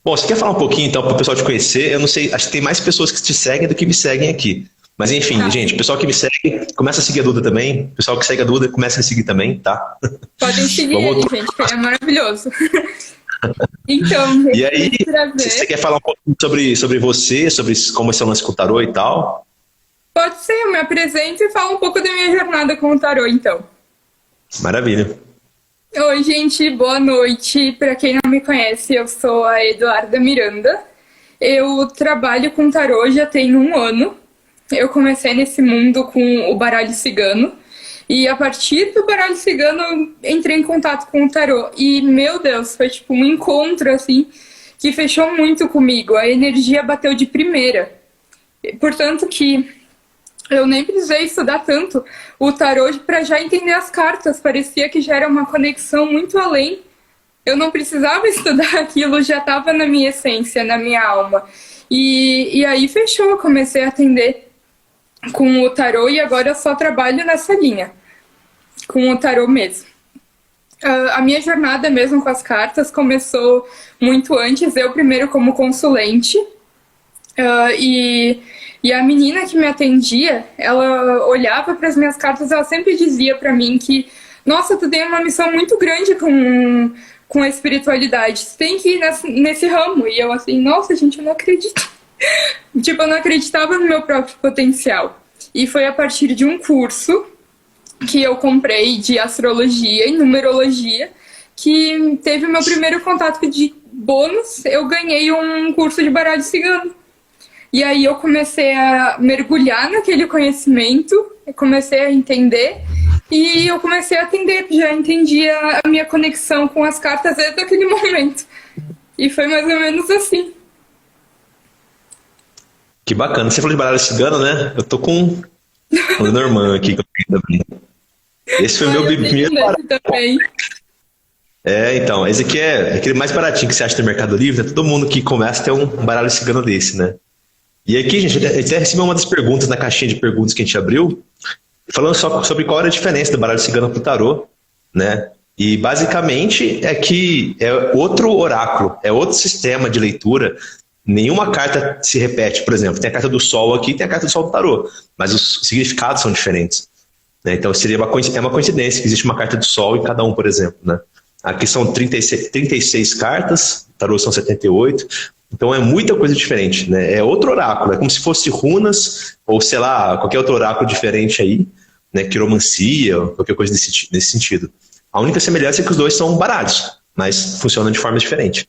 Bom, você quer falar um pouquinho então para o pessoal te conhecer? Eu não sei, acho que tem mais pessoas que te seguem do que me seguem aqui. Mas enfim, Tá. gente, pessoal que me segue, começa a seguir a Duda também. Pessoal que segue a Duda, começa a me seguir também, tá? Podem seguir Vamos. ele, gente, que ele é maravilhoso. Então, E gente, aí, muito você prazer. quer falar um pouquinho sobre você, sobre como é seu lance com o tarô e tal? Pode ser, eu me apresento e falo um pouco da minha jornada com o tarô, então. Maravilha. Oi, gente, boa noite. Para quem não me conhece, eu sou a Eduarda Miranda. Eu trabalho com tarô já tem um ano. Eu comecei nesse mundo com o baralho cigano. E a partir do baralho cigano, eu entrei em contato com o tarô. E, meu Deus, foi tipo um encontro, assim, que fechou muito comigo. A energia bateu de primeira. Portanto que eu nem precisei estudar tanto o tarô para já entender as cartas. Parecia que já era uma conexão muito além. Eu não precisava estudar aquilo, já estava na minha essência, na minha alma. E aí fechou, eu comecei a atender com o tarô e agora eu só trabalho nessa linha, com o tarô mesmo. A minha jornada mesmo com as cartas começou muito antes, eu primeiro como consulente, Uh, e, e a menina que me atendia, ela olhava para as minhas cartas, ela sempre dizia para mim que, nossa, tu tem uma missão muito grande com a espiritualidade, tu tem que ir nesse ramo. E eu assim, nossa, gente, eu não acredito. Tipo, eu não acreditava no meu próprio potencial. E foi a partir de um curso que eu comprei de astrologia e numerologia que teve o meu primeiro contato de bônus. Eu ganhei um curso de baralho cigano. E aí eu comecei a mergulhar naquele conhecimento, comecei a entender e eu comecei a atender, já entendia a minha conexão com as cartas desde aquele momento. E foi mais ou menos assim. Que bacana. Você falou de baralho cigano, né? Eu tô com o Lenormand aqui que eu tenho também. Esse foi meu Eu tenho primeiro um baralho. desse também. Então, esse aqui é aquele mais baratinho que você acha no Mercado Livre. Todo mundo que começa tem um baralho cigano desse, né? E aqui, gente, eu até recebi uma das perguntas na caixinha de perguntas que a gente abriu, falando só sobre qual era a diferença do baralho cigano para o tarô, né? E basicamente é que é outro oráculo, é outro sistema de leitura. Nenhuma carta se repete, por exemplo, tem a carta do Sol aqui, tem a carta do Sol do tarô, mas os significados são diferentes, né? Então seria é uma coincidência que existe uma carta do Sol em cada um, por exemplo, né? Aqui são 36 cartas, o tarô são 78. Então é muita coisa diferente, né? É outro oráculo, é como se fosse runas, ou sei lá, qualquer outro oráculo diferente aí, né? Quiromancia, qualquer coisa nesse sentido. A única semelhança é que os dois são baralhos, mas funcionam de forma diferente.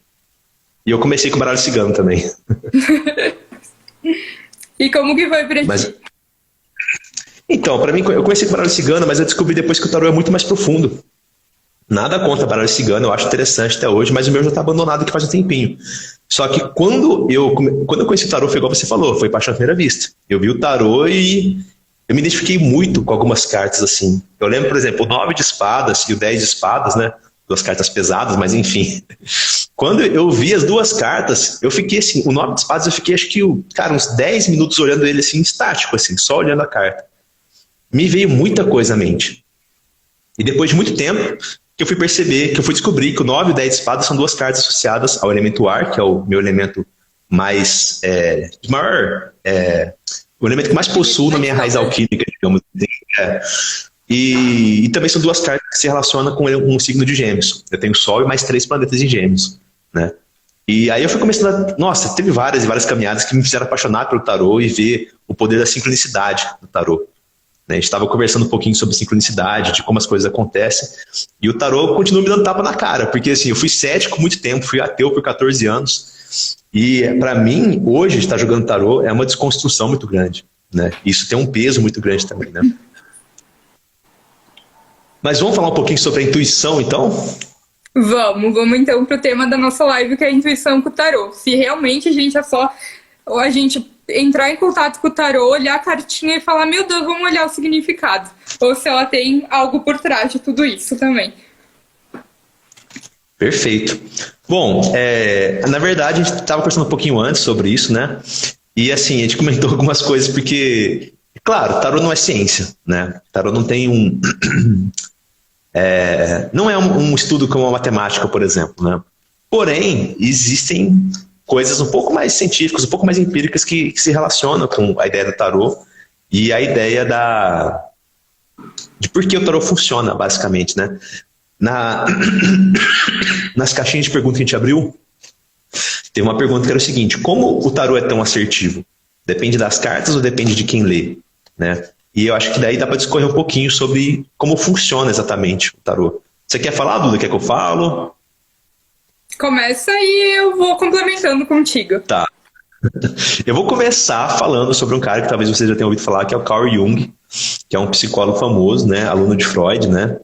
E eu comecei com baralho cigano também. E como que foi pra Mas, ti? então, para mim, eu comecei com baralho cigano, mas eu descobri depois que o tarô é muito mais profundo. Nada contra baralho cigano, eu acho interessante até hoje, mas o meu já está abandonado aqui faz um tempinho. Só que quando eu conheci o tarô, foi igual você falou, foi paixão à primeira vista. Eu vi o tarô e eu me identifiquei muito com algumas cartas, assim. Eu lembro, por exemplo, o 9 de espadas e o 10 de espadas, né? Duas cartas pesadas, mas enfim. Quando eu vi as duas cartas, eu fiquei assim, o 9 de espadas eu fiquei, acho que, cara, uns 10 minutos olhando ele assim, estático, assim, só olhando a carta. Me veio muita coisa à mente. E depois de muito tempo, que eu fui perceber, que eu fui descobrir que o 9 e o 10 de espadas são duas cartas associadas ao elemento ar, que é o meu elemento mais, de maior, o elemento que mais possuo na minha raiz alquímica, digamos assim. E também são duas cartas que se relacionam com um signo de Gêmeos. Eu tenho Sol e mais 3 planetas em Gêmeos, né? E aí eu fui começando a... Nossa, teve várias e várias caminhadas que me fizeram apaixonar pelo tarô e ver o poder da sincronicidade do tarô. A gente estava conversando um pouquinho sobre sincronicidade, de como as coisas acontecem, e o tarô continua me dando tapa na cara, porque assim, eu fui cético muito tempo, fui ateu por 14 anos, e para mim, hoje, estar jogando tarô é uma desconstrução muito grande, né? Isso tem um peso muito grande também, né? Mas vamos falar um pouquinho sobre a intuição, então? Vamos então pro tema da nossa live, que é a intuição com o tarô. Se realmente a gente é só a gente entrar em contato com o tarô, olhar a cartinha e falar, meu Deus, vamos olhar o significado. Ou se ela tem algo por trás de tudo isso também. Perfeito. Bom, na verdade, a gente estava conversando um pouquinho antes sobre isso, né? E assim, a gente comentou algumas coisas, porque, claro, tarô não é ciência, né? Tarô não tem não é um estudo como a matemática, por exemplo, né? Porém, existem coisas um pouco mais científicas, um pouco mais empíricas que se relacionam com a ideia do tarô e a ideia de por que o tarô funciona, basicamente, né? Nas caixinhas de perguntas que a gente abriu, tem uma pergunta que era o seguinte: como o tarô é tão assertivo? Depende das cartas ou depende de quem lê, né? E eu acho que daí dá para discorrer um pouquinho sobre como funciona exatamente o tarô. Você quer falar, Duda? Quer que eu falo? Começa e eu vou complementando contigo. Tá. Eu vou começar falando sobre um cara que talvez você já tenha ouvido falar, que é o Carl Jung, que é um psicólogo famoso, né, aluno de Freud, né,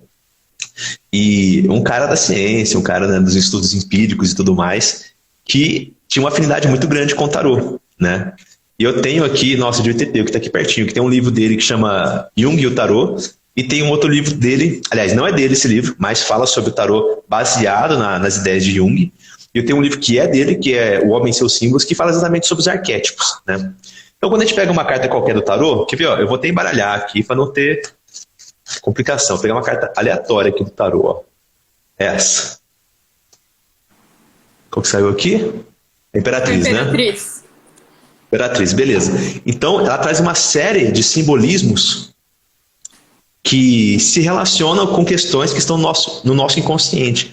e um cara da ciência, um cara, né, dos estudos empíricos e tudo mais, que tinha uma afinidade muito grande com o tarô, né. E eu tenho aqui, nossa, de OTT, que está aqui pertinho, que tem um livro dele que chama Jung e o Tarô, e tem um outro livro dele, aliás, não é dele esse livro, mas fala sobre o tarô baseado nas ideias de Jung. E eu tenho um livro que é dele, que é O Homem e Seus Símbolos, que fala exatamente sobre os arquétipos, né? Então, quando a gente pega uma carta qualquer do tarô, quer ver, ó, eu vou até embaralhar aqui para não ter complicação. Vou pegar uma carta aleatória aqui do tarô, ó. Essa. Qual que saiu aqui? Imperatriz, né? Imperatriz, beleza. Então, ela traz uma série de simbolismos que se relacionam com questões que estão no nosso inconsciente.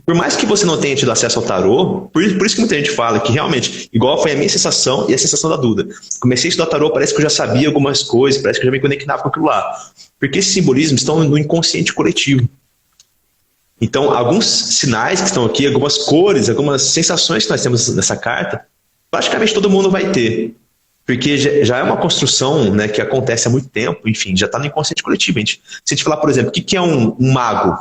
Por mais que você não tenha tido acesso ao tarô, por isso que muita gente fala que realmente, igual foi a minha sensação e a sensação da Duda. Comecei a estudar tarô, parece que eu já sabia algumas coisas, parece que eu já me conectava com aquilo lá. Porque esses simbolismos estão no inconsciente coletivo. Então, alguns sinais que estão aqui, algumas cores, algumas sensações que nós temos nessa carta, praticamente todo mundo vai ter. Porque já é uma construção, né, que acontece há muito tempo, enfim, já está no inconsciente coletivo. Se a gente falar, por exemplo, o que é um mago?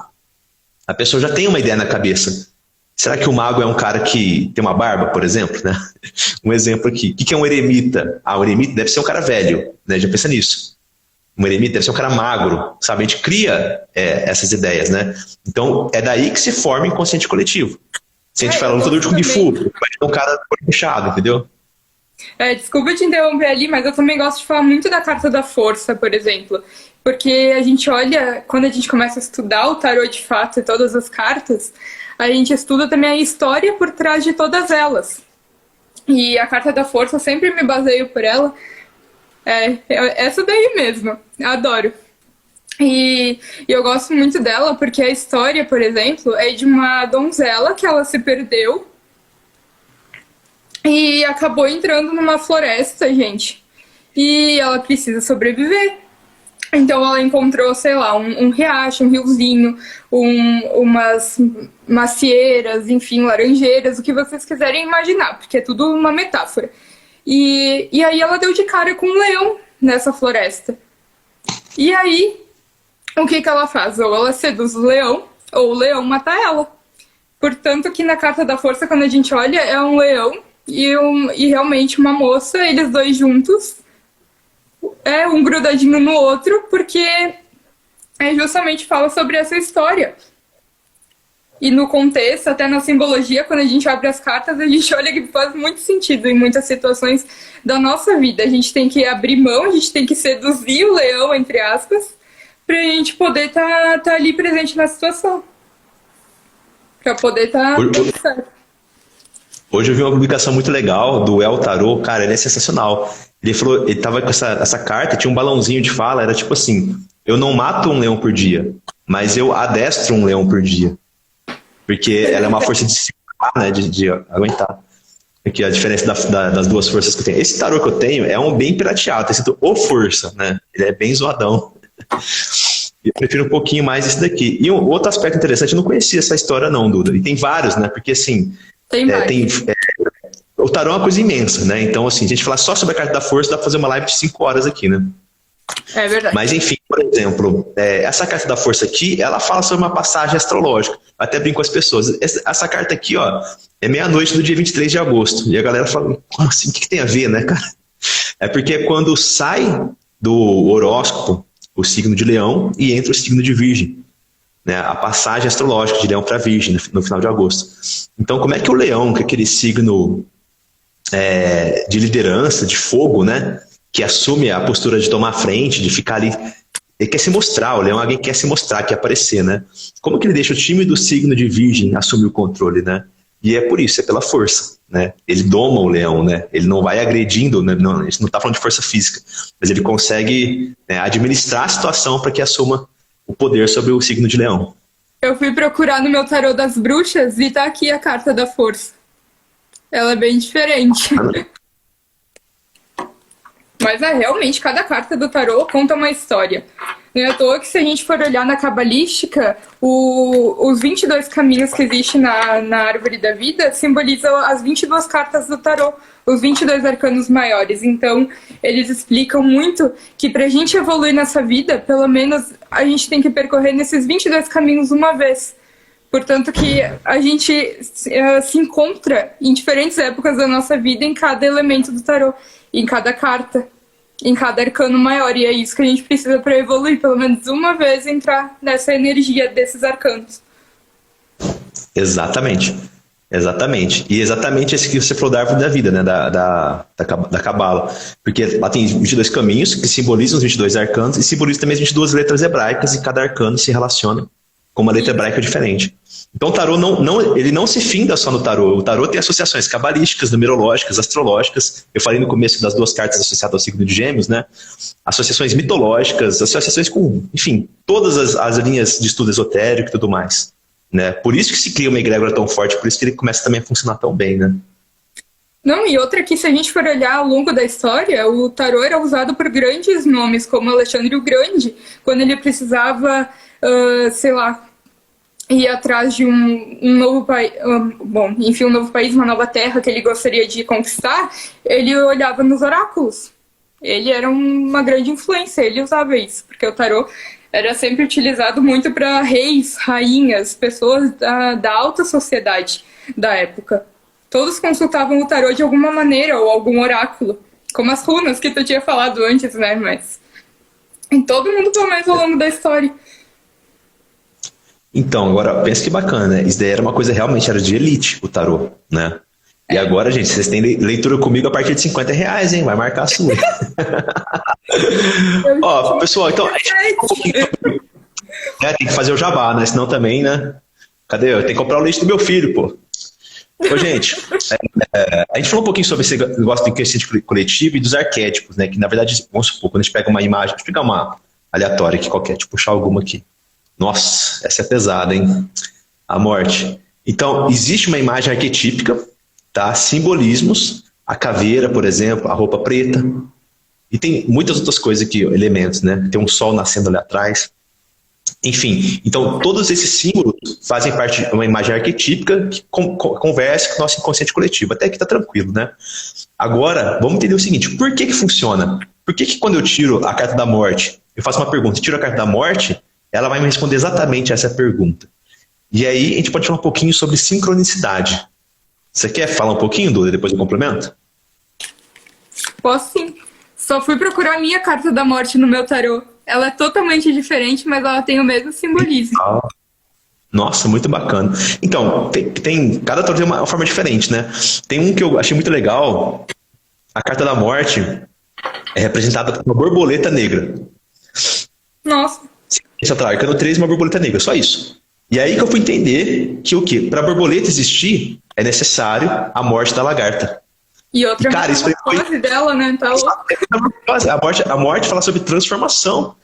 A pessoa já tem uma ideia na cabeça. Será que o mago é um cara que tem uma barba, por exemplo? Né? Um exemplo aqui. O que é um eremita? Ah, o eremita deve ser um cara velho, né? Já pensa nisso. Um eremita deve ser um cara magro, sabe? A gente cria essas ideias, né? Então, é daí que se forma o inconsciente coletivo. Se a gente fala lutador de Kung Fu, vai ter um cara fechado, entendeu? Desculpa te interromper ali, mas eu também gosto de falar muito da carta da força, por exemplo. Porque a gente olha, quando a gente começa a estudar o tarô de fato e todas as cartas, a gente estuda também a história por trás de todas elas. E a carta da força, eu sempre me baseio por ela. Essa daí mesmo, eu adoro. E eu gosto muito dela porque a história, por exemplo, é de uma donzela que ela se perdeu e acabou entrando numa floresta, gente. E ela precisa sobreviver. Então ela encontrou, sei lá, um riacho, um riozinho, umas macieiras, enfim, laranjeiras, o que vocês quiserem imaginar, porque é tudo uma metáfora. E aí ela deu de cara com um leão nessa floresta. E aí, o que ela faz? Ou ela seduz o leão, ou o leão mata ela. Portanto, que na carta da força, quando a gente olha, é um leão e realmente uma moça, eles dois juntos, um grudadinho no outro, porque justamente fala sobre essa história. E no contexto, até na simbologia, quando a gente abre as cartas, a gente olha que faz muito sentido em muitas situações da nossa vida. A gente tem que abrir mão, a gente tem que seduzir o leão, entre aspas, pra gente poder tá ali presente na situação. Pra poder tudo certo. Hoje eu vi uma publicação muito legal do El Tarô, cara, ele é sensacional. Ele falou, ele tava com essa carta, tinha um balãozinho de fala, era tipo assim: eu não mato um leão por dia, mas eu adestro um leão por dia. Porque ela é uma força de segurar, né, de aguentar. Aqui a diferença das duas forças que eu tenho. Esse tarô que eu tenho é um bem pirateado, tá escrito O Força, né? Ele é bem zoadão. Eu prefiro um pouquinho mais esse daqui. E um outro aspecto interessante, eu não conhecia essa história não, Duda. E tem vários, né? Porque assim, o tarô é uma coisa imensa, né? Então, assim, a gente falar só sobre a carta da força, dá pra fazer uma live de 5 horas aqui, né? É verdade. Mas, enfim, por exemplo, essa carta da força aqui, ela fala sobre uma passagem astrológica. Eu até brinco com as pessoas. Essa carta aqui, ó, é meia-noite do dia 23 de agosto. E a galera fala, como assim? O que tem a ver, né, cara? É porque quando sai do horóscopo o signo de Leão e entra o signo de Virgem, né? A passagem astrológica de Leão para Virgem no final de agosto. Então, como é que o Leão, que é aquele signo de liderança, de fogo, né? Que assume a postura de tomar frente, de ficar ali, ele quer se mostrar, o leão é alguém que quer se mostrar, quer aparecer, né? Como que ele deixa o time do signo de Virgem assumir o controle, né? E é por isso, é pela força, né? Ele doma o leão, né? Ele não vai agredindo, né? Não, a gente não está falando de força física, mas ele consegue, né, administrar a situação para que assuma o poder sobre o signo de leão. Eu fui procurar no meu tarô das bruxas e tá aqui a carta da força. Ela é bem diferente. Mas realmente, cada carta do tarô conta uma história. Não é à toa que, se a gente for olhar na cabalística, os 22 caminhos que existem na árvore da vida simbolizam as 22 cartas do tarô, os 22 arcanos maiores. Então, eles explicam muito que, para a gente evoluir nessa vida, pelo menos a gente tem que percorrer nesses 22 caminhos uma vez. Portanto, que a gente se encontra em diferentes épocas da nossa vida em cada elemento do tarô, em cada carta, em cada arcano maior. E é isso que a gente precisa para evoluir, pelo menos uma vez, entrar nessa energia desses arcanos. Exatamente. Exatamente. E exatamente esse que você falou da árvore da vida, né? Da Cabala. Porque lá tem 22 caminhos que simbolizam os 22 arcanos e simbolizam também as 22 letras hebraicas, e cada arcano se relaciona com uma letra hebraica diferente. Então o tarô ele não se finda só no tarô. O tarô tem associações cabalísticas, numerológicas, astrológicas. Eu falei no começo das 2 cartas associadas ao signo de Gêmeos, né? Associações mitológicas, associações com, enfim, todas as linhas de estudo esotérico e tudo mais, né? Por isso que se cria uma egrégora tão forte, por isso que ele começa também a funcionar tão bem, né? Não, e outra que, se a gente for olhar ao longo da história, o tarô era usado por grandes nomes, como Alexandre o Grande, quando ele precisava, sei lá, ir atrás de um novo país, um novo país, uma nova terra que ele gostaria de conquistar, ele olhava nos oráculos. Ele era uma grande influência, ele usava isso, porque o tarô era sempre utilizado muito para reis, rainhas, pessoas da alta sociedade da época. Todos consultavam o tarô de alguma maneira, ou algum oráculo, como as runas que tu tinha falado antes, né? Mas em todo mundo, pelo menos, ao longo da história. Então, agora, pensa que bacana, né? Isso daí era uma coisa, realmente, era de elite, o tarô, né? E agora, gente, vocês têm leitura comigo a partir de R$50, hein? Vai marcar a sua. Ó, pessoal, então, tem que fazer o jabá, né? Senão também, né? Cadê eu? Tem que comprar o leite do meu filho, pô. Ô, gente, a gente falou um pouquinho sobre esse negócio do inconsciente coletivo e dos arquétipos, né? Que, na verdade, vamos supor, quando a gente pega uma imagem, deixa eu pegar uma aleatória aqui qualquer, deixa eu puxar alguma aqui. Nossa, essa é pesada, hein? A morte. Então, existe uma imagem arquetípica, tá? Simbolismos, a caveira, por exemplo, a roupa preta. E tem muitas outras coisas aqui, elementos, né? Tem um sol nascendo ali atrás. Enfim, então todos esses símbolos fazem parte de uma imagem arquetípica que conversa com o nosso inconsciente coletivo. Até aqui tá tranquilo, né? Agora, vamos entender o seguinte, por que funciona? Por que quando eu tiro a carta da morte, eu faço uma pergunta, tiro a carta da morte, ela vai me responder exatamente essa pergunta. E aí a gente pode falar um pouquinho sobre sincronicidade. Você quer falar um pouquinho, Duda, depois eu complemento? Posso sim. Só fui procurar a minha carta da morte no meu tarô. Ela é totalmente diferente, mas ela tem o mesmo simbolismo. Nossa, muito bacana. Então, cada tarô tem uma forma diferente, né? Tem um que eu achei muito legal. A carta da morte é representada por uma borboleta negra. Nossa. Esse arcano 3 é uma borboleta negra, só isso. E aí que eu fui entender que o quê? Para a borboleta existir, é necessário a morte da lagarta. E outra metamorfose dela, né? Tá louca. A morte fala sobre transformação.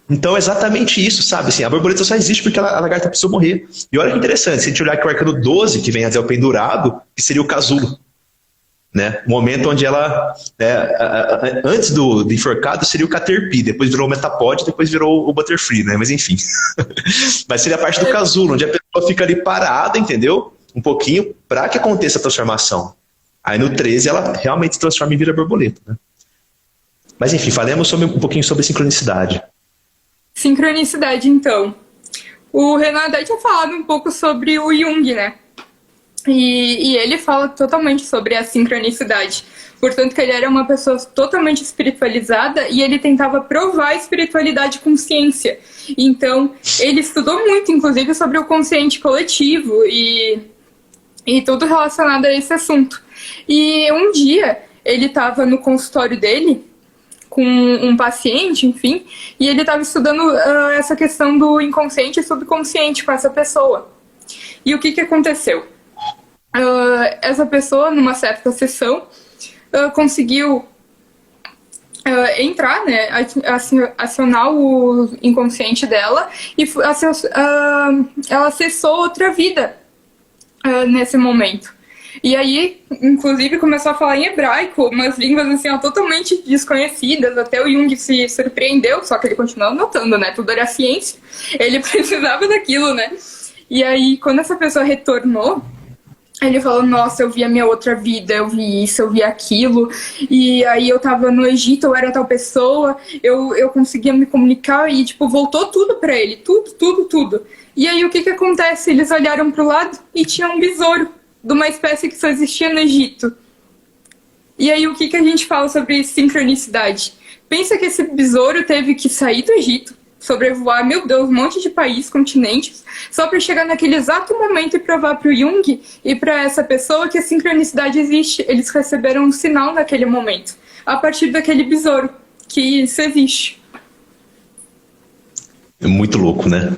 Então é exatamente isso, sabe? Assim, a borboleta só existe porque a lagarta precisou morrer. E olha que interessante, se a gente olhar aqui o arcano 12, que vem até o pendurado, que seria o casulo. Né? O momento onde ela, antes do enforcado, seria o caterpie, depois virou o metapod, depois virou o butterfly, né? Mas enfim. Mas seria a parte do casulo, onde a pessoa fica ali parada, entendeu? Um pouquinho, para que aconteça a transformação. Aí no 13 ela realmente se transforma em vira borboleta, né? Mas enfim, falemos um pouquinho sobre sincronicidade. Sincronicidade, então. O Renan até tinha falado um pouco sobre o Jung, né? E ele fala totalmente sobre a sincronicidade. Portanto, que ele era uma pessoa totalmente espiritualizada e ele tentava provar a espiritualidade com ciência. Então, ele estudou muito, inclusive, sobre o consciente coletivo e tudo relacionado a esse assunto. E um dia, ele estava no consultório dele com um paciente, enfim, e ele estava estudando essa questão do inconsciente e subconsciente com essa pessoa. E o que aconteceu? essa pessoa, numa certa sessão, conseguiu entrar, né, acionar o inconsciente dela e ela acessou outra vida nesse momento. E aí, inclusive, começou a falar em hebraico, umas línguas assim, totalmente desconhecidas. Até o Jung se surpreendeu, só que ele continuava notando, né? Tudo era ciência. Ele precisava daquilo, né? E aí, quando essa pessoa retornou, ele falou, nossa, eu vi a minha outra vida, eu vi isso, eu vi aquilo. E aí eu tava no Egito, eu era tal pessoa, eu conseguia me comunicar e, tipo, voltou tudo pra ele. Tudo. E aí, o que acontece? Eles olharam pro lado e tinha um besouro de uma espécie que só existia no Egito. E aí, o que a gente fala sobre sincronicidade? Pensa que esse besouro teve que sair do Egito, sobrevoar, meu Deus, um monte de países, continentes, só para chegar naquele exato momento e provar para o Jung e para essa pessoa que a sincronicidade existe. Eles receberam um sinal naquele momento, a partir daquele besouro, que isso existe. É muito louco, né?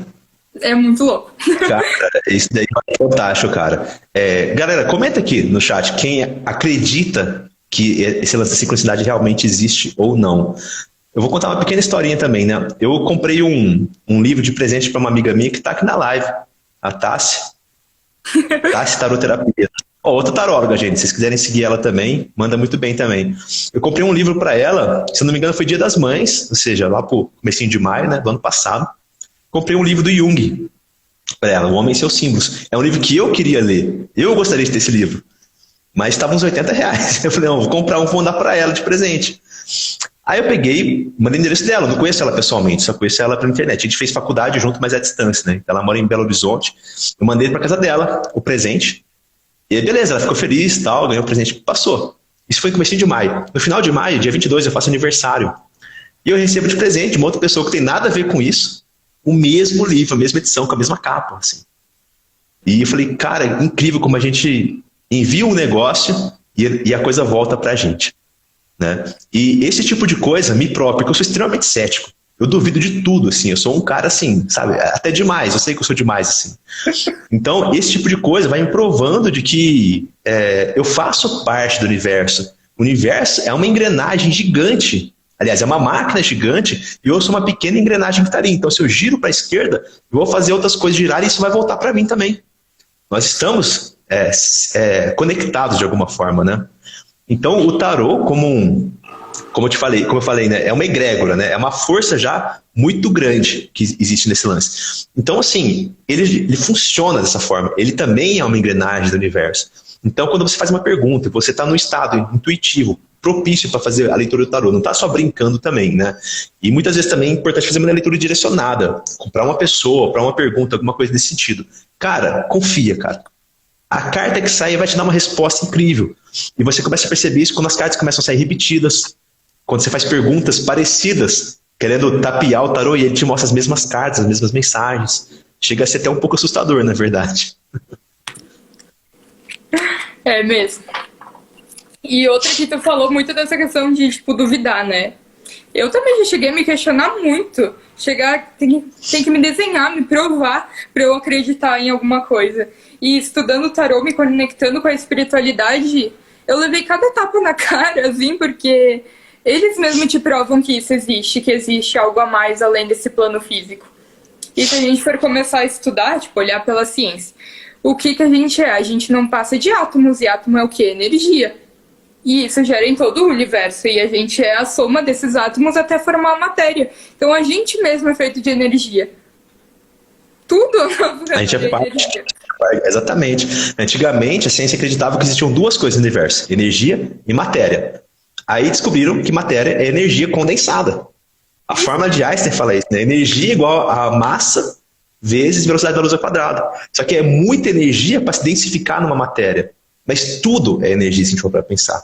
É muito louco. Cara, isso daí é fantástico, cara. Galera, comenta aqui no chat quem acredita que esse lance da sincronicidade realmente existe ou não. Eu vou contar uma pequena historinha também, né? Eu comprei um livro de presente para uma amiga minha que está aqui na live, a Tassi. Tassi Taroterapia. Outra taróloga, gente. Se vocês quiserem seguir ela também, manda muito bem também. Eu comprei um livro para ela, se não me engano foi Dia das Mães, ou seja, lá pro comecinho de maio, né, do ano passado. Comprei um livro do Jung para ela, O Homem e Seus Símbolos. É um livro que eu queria ler. Eu gostaria de ter esse livro. Mas estava uns R$80. Eu falei, não, vou comprar vou mandar para ela de presente. Aí eu peguei, mandei o endereço dela. Não conheço ela pessoalmente, só conheço ela pela internet. A gente fez faculdade junto, mas é à distância, né? Ela mora em Belo Horizonte. Eu mandei para casa dela o presente. E aí, beleza, ela ficou feliz e tal, ganhou o presente. Passou. Isso foi no comecinho de maio. No final de maio, dia 22, eu faço aniversário. E eu recebo de presente uma outra pessoa que tem nada a ver com isso, o mesmo livro, a mesma edição, com a mesma capa, assim. E eu falei, cara, é incrível como a gente envia um negócio e a coisa volta pra gente, né? E esse tipo de coisa me próprio, porque eu sou extremamente cético. Eu duvido de tudo, assim. Eu sou um cara, assim, sabe? Até demais. Eu sei que eu sou demais, assim. Então, esse tipo de coisa vai me provando de que eu faço parte do universo. O universo é uma engrenagem gigante. Aliás, é uma máquina gigante e eu sou uma pequena engrenagem que está ali. Então, se eu giro para a esquerda, eu vou fazer outras coisas girarem e isso vai voltar para mim também. Nós estamos conectados de alguma forma, né? Então, o tarô, como eu falei, né, é uma egrégora, né? É uma força já muito grande que existe nesse lance. Então, assim, ele funciona dessa forma. Ele também é uma engrenagem do universo. Então, quando você faz uma pergunta, você está no estado intuitivo, propício para fazer a leitura do tarô, não está só brincando também, né? E muitas vezes também é importante fazer uma leitura direcionada, para uma pessoa, para uma pergunta, alguma coisa nesse sentido. Cara, confia, cara. A carta que sai vai te dar uma resposta incrível. E você começa a perceber isso quando as cartas começam a sair repetidas, quando você faz perguntas parecidas, querendo tapear o tarô e ele te mostra as mesmas cartas, as mesmas mensagens. Chega a ser até um pouco assustador, na verdade. É mesmo. E outra que tu falou muito dessa questão de, tipo, duvidar, né? Eu também já cheguei a me questionar muito. Tem que me desenhar, me provar pra eu acreditar em alguma coisa. E estudando o tarô, me conectando com a espiritualidade, eu levei cada tapa na cara, assim, porque eles mesmos te provam que isso existe, que existe algo a mais além desse plano físico. E se a gente for começar a estudar, tipo, olhar pela ciência, o que a gente é? A gente não passa de átomos, e átomo é o quê? Energia. E isso gera em todo o universo, e a gente é a soma desses átomos até formar a matéria. Então a gente mesmo é feito de energia. Tudo a gente é parte. Exatamente. Antigamente a ciência acreditava que existiam duas coisas no universo, energia e matéria. Aí descobriram que matéria é energia condensada. A fórmula de Einstein fala isso, né? Energia igual a massa vezes velocidade da luz ao quadrado. Só que é muita energia para se densificar numa matéria. Mas tudo é energia, se a gente for para pensar.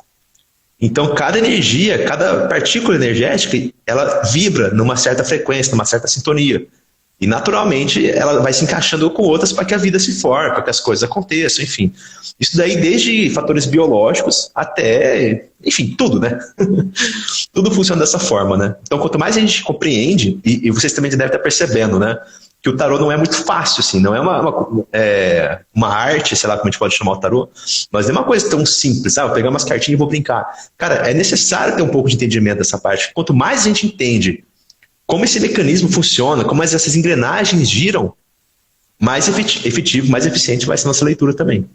Então, cada energia, cada partícula energética, ela vibra numa certa frequência, numa certa sintonia. E, naturalmente, ela vai se encaixando com outras para que a vida se forme, para que as coisas aconteçam, enfim. Isso daí desde fatores biológicos até, enfim, tudo, né? Tudo funciona dessa forma, né? Então, quanto mais a gente compreende, e vocês também devem estar percebendo, né? que o tarô não é muito fácil, assim, não é uma arte, sei lá como a gente pode chamar o tarô, mas não é uma coisa tão simples, sabe? Vou pegar umas cartinhas e vou brincar. Cara, é necessário ter um pouco de entendimento dessa parte. Quanto mais a gente entende como esse mecanismo funciona, como essas engrenagens giram, mais efetivo, mais eficiente vai ser a nossa leitura também.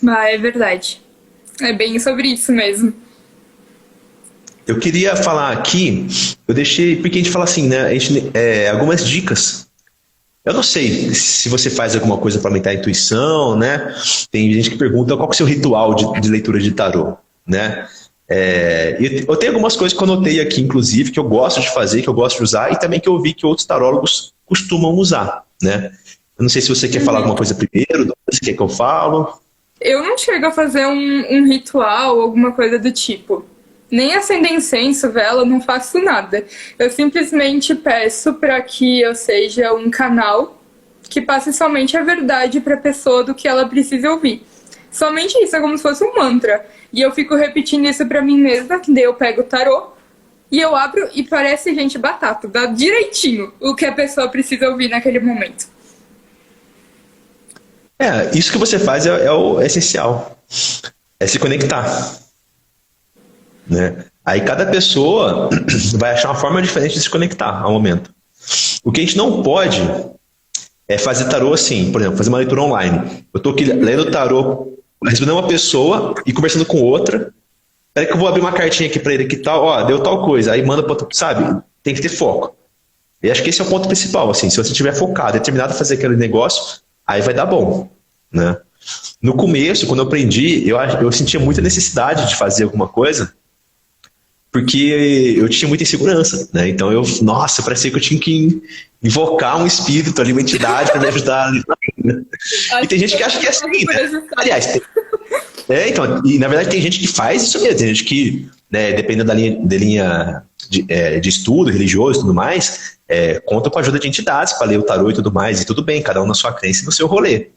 Ah, é verdade. É bem sobre isso mesmo. Eu queria falar aqui, eu deixei, porque a gente fala assim, né? Algumas dicas. Eu não sei se você faz alguma coisa para aumentar a intuição, né? Tem gente que pergunta qual que é o seu ritual de leitura de tarô, né? Eu tenho algumas coisas que eu anotei aqui, inclusive, que eu gosto de fazer, que eu gosto de usar, e também que eu vi que outros tarólogos costumam usar, né? Eu não sei se você quer falar alguma coisa primeiro, se quer que eu falo. Eu não chego a fazer um ritual, alguma coisa do tipo. Nem acender incenso, vela, não faço nada. Eu simplesmente peço para que eu seja um canal que passe somente a verdade para a pessoa do que ela precisa ouvir. Somente isso, é como se fosse um mantra. E eu fico repetindo isso para mim mesma, que daí eu pego o tarô e eu abro e parece, gente, batata. Dá direitinho o que a pessoa precisa ouvir naquele momento. Isso que você faz é o essencial. É se conectar. Né? Aí cada pessoa vai achar uma forma diferente de se conectar ao momento. O que a gente não pode é fazer tarô assim, por exemplo, fazer uma leitura online. Eu estou aqui lendo tarô, respondendo uma pessoa e conversando com outra. Peraí que eu vou abrir uma cartinha aqui para ele que tal, ó, deu tal coisa. Aí manda para outro, sabe? Tem que ter foco. E acho que esse é o ponto principal, assim, se você estiver focado, determinado a fazer aquele negócio, aí vai dar bom, né? No começo, quando eu aprendi, eu sentia muita necessidade de fazer alguma coisa, porque eu tinha muita insegurança, né? Então parecia que eu tinha que invocar um espírito ali, uma entidade para me ajudar. E tem gente que acha que é assim, né? Aliás, então, e na verdade tem gente que faz isso mesmo, tem gente que, né, dependendo da linha de estudo religioso e tudo mais, conta com a ajuda de entidades para ler o tarô e tudo mais, e tudo bem, cada um na sua crença e no seu rolê,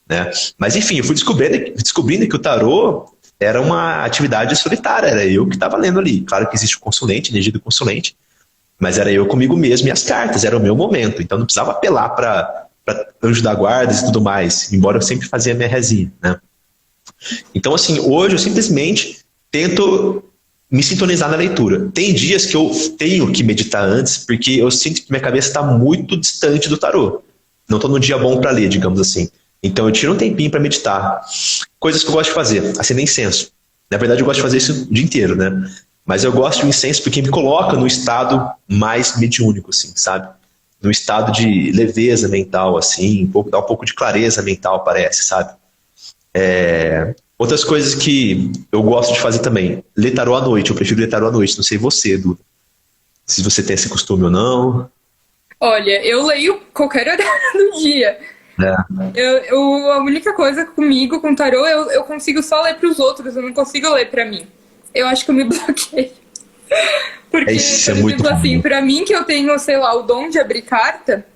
né? Mas enfim, eu fui descobrindo que o tarô era uma atividade solitária, era eu que estava lendo ali. Claro que existe o consulente, energia do consulente, mas era eu comigo mesmo e as cartas, era o meu momento. Então não precisava apelar para anjo da guarda e tudo mais, embora eu sempre fazia minha rezinha, né? Então assim, hoje eu simplesmente tento me sintonizar na leitura. Tem dias que eu tenho que meditar antes, porque eu sinto que minha cabeça está muito distante do tarô. Não estou no dia bom para ler, digamos assim. Então eu tiro um tempinho para meditar. Coisas que eu gosto de fazer, acender incenso. Na verdade eu gosto de fazer isso o dia inteiro, né? Mas eu gosto do incenso porque me coloca no estado mais mediúnico, assim, sabe? No estado de leveza mental, assim, dá um pouco de clareza mental, parece, sabe? Outras coisas que eu gosto de fazer também, ler tarô à noite, eu prefiro ler tarô à noite, não sei você, Duda, se você tem esse costume ou não. Olha, eu leio qualquer horário do dia. A única coisa comigo, com tarô, eu consigo só ler para os outros, eu não consigo ler para mim. Eu acho que eu me bloqueio. Porque, isso por exemplo, assim, para mim que eu tenho, sei lá, o dom de abrir carta,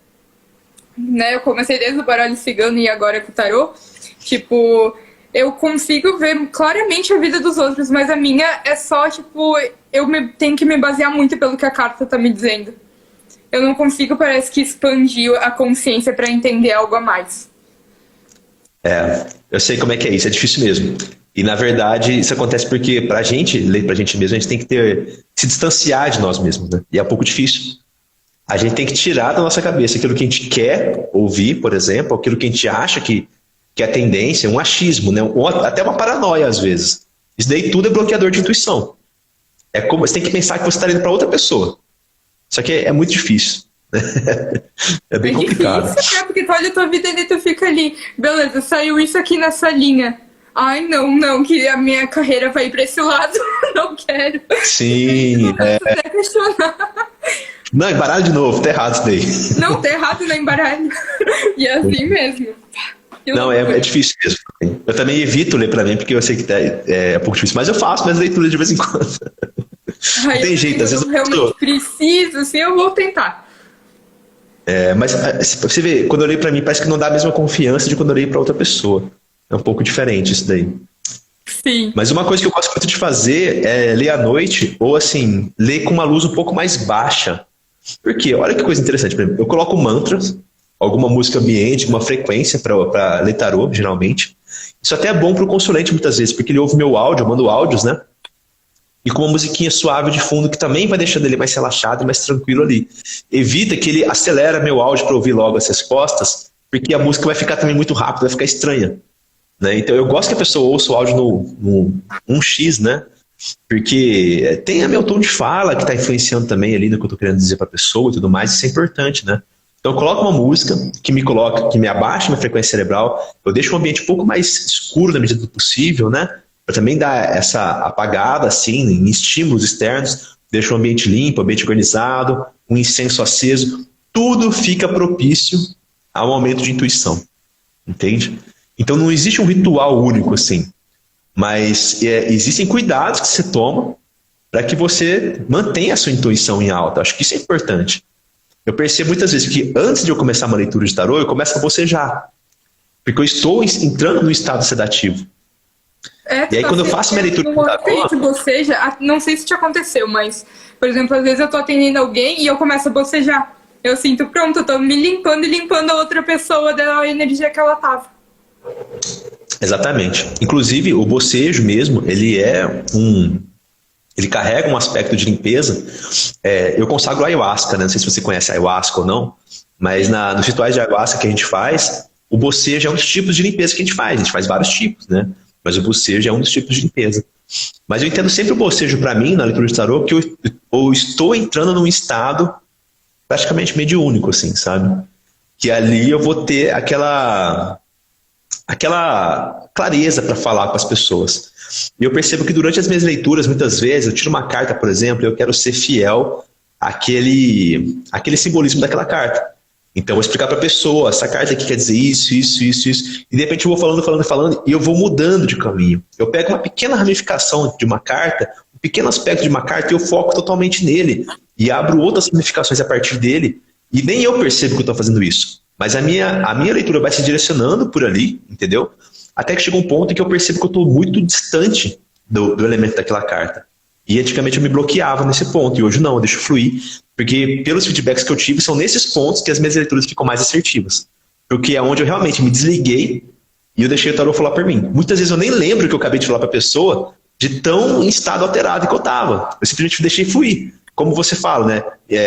né? Eu comecei desde o baralho cigano e agora com o tarô. Tipo, eu consigo ver claramente a vida dos outros, mas a minha é só, tipo, tenho que me basear muito pelo que a carta tá me dizendo. Eu não consigo, parece que, expandir a consciência para entender algo a mais. Eu sei como é que é isso, é difícil mesmo. E, na verdade, isso acontece porque, pra gente, ler pra gente mesmo, a gente tem que se distanciar de nós mesmos, né? E é um pouco difícil. A gente tem que tirar da nossa cabeça aquilo que a gente quer ouvir, por exemplo, aquilo que a gente acha que é tendência, um achismo, né? Ou até uma paranoia, às vezes. Isso daí tudo é bloqueador de intuição. Você tem que pensar que você está lendo para outra pessoa. Só que é muito difícil. É bem complicado. Difícil, porque tu olha a tua vida e tu fica ali, beleza, saiu isso aqui nessa linha. Ai, não, que a minha carreira vai para esse lado. Não quero. Sim, até questionar. Não, embaralha de novo, tá errado isso daí. Não, tá errado, não embaralha. E é assim mesmo. Não, é difícil mesmo. Eu também evito ler pra mim, porque eu sei que é um pouco difícil, mas eu faço minhas leituras de vez em quando. Não tem jeito, às vezes eu realmente preciso, assim, eu vou tentar. Mas você vê, quando eu leio pra mim, parece que não dá a mesma confiança de quando eu leio pra outra pessoa. É um pouco diferente isso daí. Sim. Mas uma coisa que eu gosto muito de fazer é ler à noite, ou assim, ler com uma luz um pouco mais baixa. Por quê? Olha que coisa interessante. Por exemplo, eu coloco mantras, alguma música ambiente, uma frequência para ler tarô, geralmente. Isso até é bom para o consulente muitas vezes, porque ele ouve meu áudio, eu mando áudios, né? E com uma musiquinha suave de fundo que também vai deixando ele mais relaxado e mais tranquilo ali. Evita que ele acelera meu áudio para ouvir logo as respostas, porque a música vai ficar também muito rápida, vai ficar estranha. Né? Então eu gosto que a pessoa ouça o áudio no 1x, né? Porque tem a meu tom de fala que está influenciando também ali no que eu estou querendo dizer para a pessoa e tudo mais, isso é importante, né? Então eu coloco uma música que me abaixa minha frequência cerebral, eu deixo o ambiente um pouco mais escuro na medida do possível, né? Para também dar essa apagada, assim, em estímulos externos, deixo o ambiente limpo, o ambiente organizado, um incenso aceso, tudo fica propício ao momento de intuição, entende? Então não existe um ritual único, assim, mas existem cuidados que você toma para que você mantenha a sua intuição em alta. Acho que isso é importante. Eu percebo muitas vezes que antes de eu começar uma leitura de tarô, eu começo a bocejar, porque eu estou entrando no estado sedativo. E aí quando eu faço minha leitura de tarô... boceja, não sei se te aconteceu, mas, por exemplo, às vezes eu tô atendendo alguém e eu começo a bocejar. Eu sinto, pronto, eu tô me limpando e limpando a outra pessoa da energia que ela tava. Exatamente. Inclusive, o bocejo mesmo, ele carrega um aspecto de limpeza. Eu consagro ayahuasca, né? Não sei se você conhece ayahuasca ou não, mas nos rituais de ayahuasca que a gente faz, o bocejo é um dos tipos de limpeza que a gente faz vários tipos, né? Mas o bocejo é um dos tipos de limpeza. Mas eu entendo sempre o bocejo para mim, na leitura de tarô, que eu estou entrando num estado praticamente mediúnico, assim, sabe? Que ali eu vou ter aquela clareza para falar com as pessoas. E eu percebo que durante as minhas leituras, muitas vezes, eu tiro uma carta, por exemplo, e eu quero ser fiel àquele simbolismo daquela carta. Então eu vou explicar para a pessoa, essa carta aqui quer dizer isso. E de repente eu vou falando, e eu vou mudando de caminho. Eu pego uma pequena ramificação de uma carta, um pequeno aspecto de uma carta, e eu foco totalmente nele. E abro outras ramificações a partir dele. E nem eu percebo que eu estou fazendo isso. Mas a minha leitura vai se direcionando por ali, entendeu? Até que chega um ponto em que eu percebo que eu estou muito distante do elemento daquela carta. E antigamente eu me bloqueava nesse ponto, e hoje não, eu deixo fluir. Porque pelos feedbacks que eu tive, são nesses pontos que as minhas leituras ficam mais assertivas. Porque é onde eu realmente me desliguei e eu deixei o tarô falar por mim. Muitas vezes eu nem lembro o que eu acabei de falar para a pessoa, de tão em estado alterado que eu estava. Eu simplesmente deixei fluir. Como você fala, né?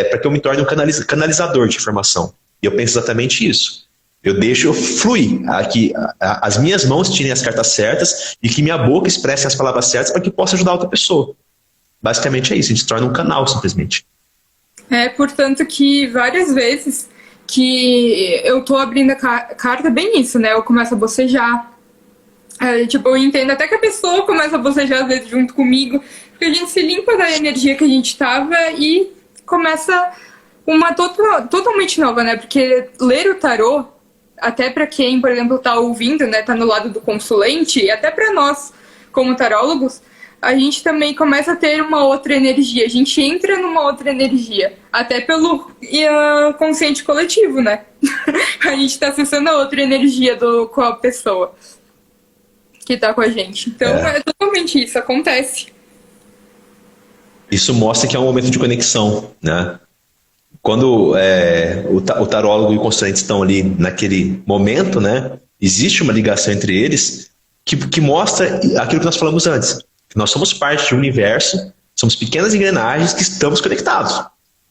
Para que eu me torne um canalizador de informação. E eu penso exatamente isso. Eu deixo fluir, que as minhas mãos tirem as cartas certas e que minha boca expresse as palavras certas para que possa ajudar outra pessoa. Basicamente é isso, a gente se torna um canal, simplesmente. Portanto que várias vezes que eu tô abrindo a carta, bem isso, né? Eu começo a bocejar. Eu entendo até que a pessoa começa a bocejar às vezes junto comigo, porque a gente se limpa da energia que a gente tava e começa uma totalmente nova, né? Porque ler o tarô, até para quem, por exemplo, tá ouvindo, né? Tá no lado do consulente, e até para nós, como tarólogos, a gente também começa a ter uma outra energia. A gente entra numa outra energia. Até pelo consciente coletivo, né? A gente tá acessando a outra energia com a pessoa que tá com a gente. Então, é totalmente isso. Acontece. Isso mostra que é um momento de conexão, né? Quando o tarólogo e o consulente estão ali naquele momento, né? Existe uma ligação entre eles que mostra aquilo que nós falamos antes. Nós somos parte de um universo, somos pequenas engrenagens que estamos conectados.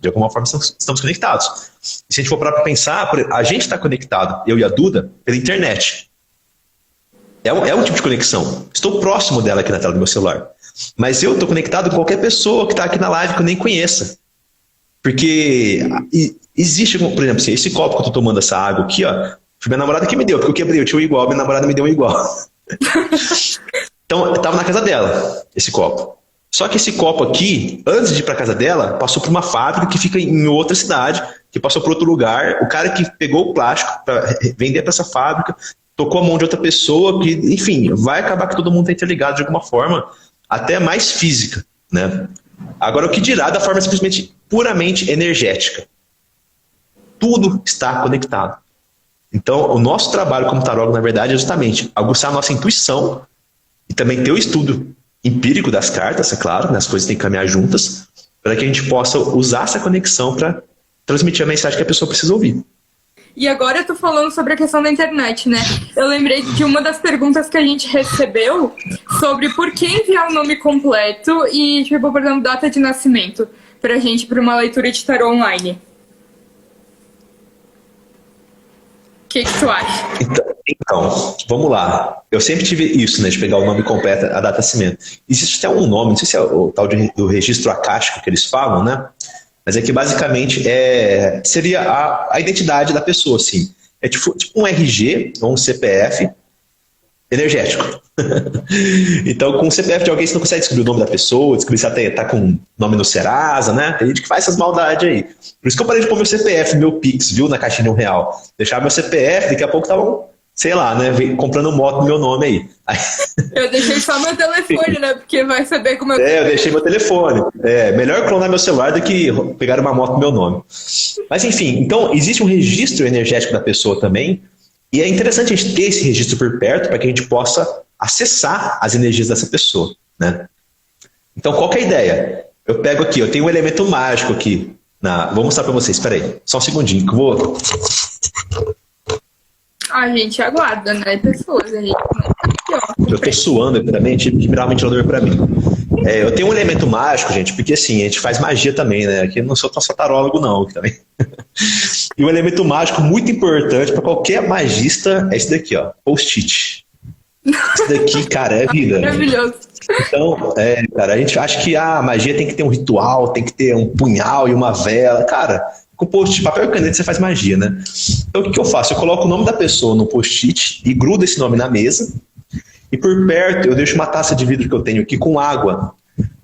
De alguma forma estamos conectados. E se a gente for para pensar, a gente está conectado, eu e a Duda, pela internet. É um tipo de conexão. Estou próximo dela aqui na tela do meu celular. Mas eu estou conectado com qualquer pessoa que está aqui na live que eu nem conheça. Porque existe, por exemplo, assim, esse copo que eu estou tomando essa água aqui, ó, foi minha namorada que me deu, porque eu quebrei, eu tinha um igual, minha namorada me deu um igual. Então, eu estava na casa dela, esse copo. Só que esse copo aqui, antes de ir para casa dela, passou por uma fábrica que fica em outra cidade, que passou por outro lugar. O cara que pegou o plástico para vender para essa fábrica, tocou a mão de outra pessoa, que, enfim, vai acabar que todo mundo está interligado de alguma forma, até mais física, né? Agora, o que dirá da forma simplesmente puramente energética? Tudo está conectado. Então, o nosso trabalho como tarólogo, na verdade, é justamente aguçar a nossa intuição e também ter o estudo empírico das cartas, é claro, né? As coisas têm que caminhar juntas, para que a gente possa usar essa conexão para transmitir a mensagem que a pessoa precisa ouvir. E agora eu tô falando sobre a questão da internet, né? Eu lembrei de uma das perguntas que a gente recebeu sobre por que enviar o nome completo e, tipo, por exemplo, data de nascimento pra gente, pra uma leitura de tarô online. O que tu acha? Então, vamos lá. Eu sempre tive isso, né, de pegar o nome completo, a data de nascimento. Existe até um nome, não sei se é o tal do registro acástico que eles falam, né? Mas é que basicamente seria a identidade da pessoa, assim. É tipo um RG ou um CPF energético. Então, com o CPF de alguém, você não consegue descobrir o nome da pessoa, descobrir se ela tá com nome no Serasa, né? Tem gente que faz essas maldades aí. Por isso que eu parei de pôr meu CPF, meu Pix, viu, na caixinha de R$1. Deixava meu CPF, daqui a pouco estavam, sei lá, né, comprando moto no meu nome aí. Eu deixei só meu telefone, né? Porque vai saber como eu deixei meu telefone. Melhor clonar meu celular do que pegar uma moto no meu nome. Mas enfim, então existe um registro energético da pessoa também, e é interessante a gente ter esse registro por perto para que a gente possa acessar as energias dessa pessoa, né? Então, qual que é a ideia? Eu pego aqui, eu tenho um elemento mágico aqui. Vou mostrar para vocês, espera aí. Só um segundinho que eu vou... A gente aguarda, né, pessoas? A gente... Eu tô suando aqui também, tive que virar um ventilador para mim. Eu tenho um elemento mágico, gente, porque assim, a gente faz magia também, né? Aqui eu não sou só tarólogo, não, aqui também. E um elemento mágico muito importante para qualquer magista é esse daqui, ó, post-it. Isso daqui, cara, é vida. Maravilhoso. Então, cara, a gente acha que a magia tem que ter um ritual, tem que ter um punhal e uma vela. Cara, com post-it, papel e caneta você faz magia, né? Então, o que eu faço? Eu coloco o nome da pessoa no post-it e grudo esse nome na mesa. E por perto eu deixo uma taça de vidro que eu tenho aqui com água.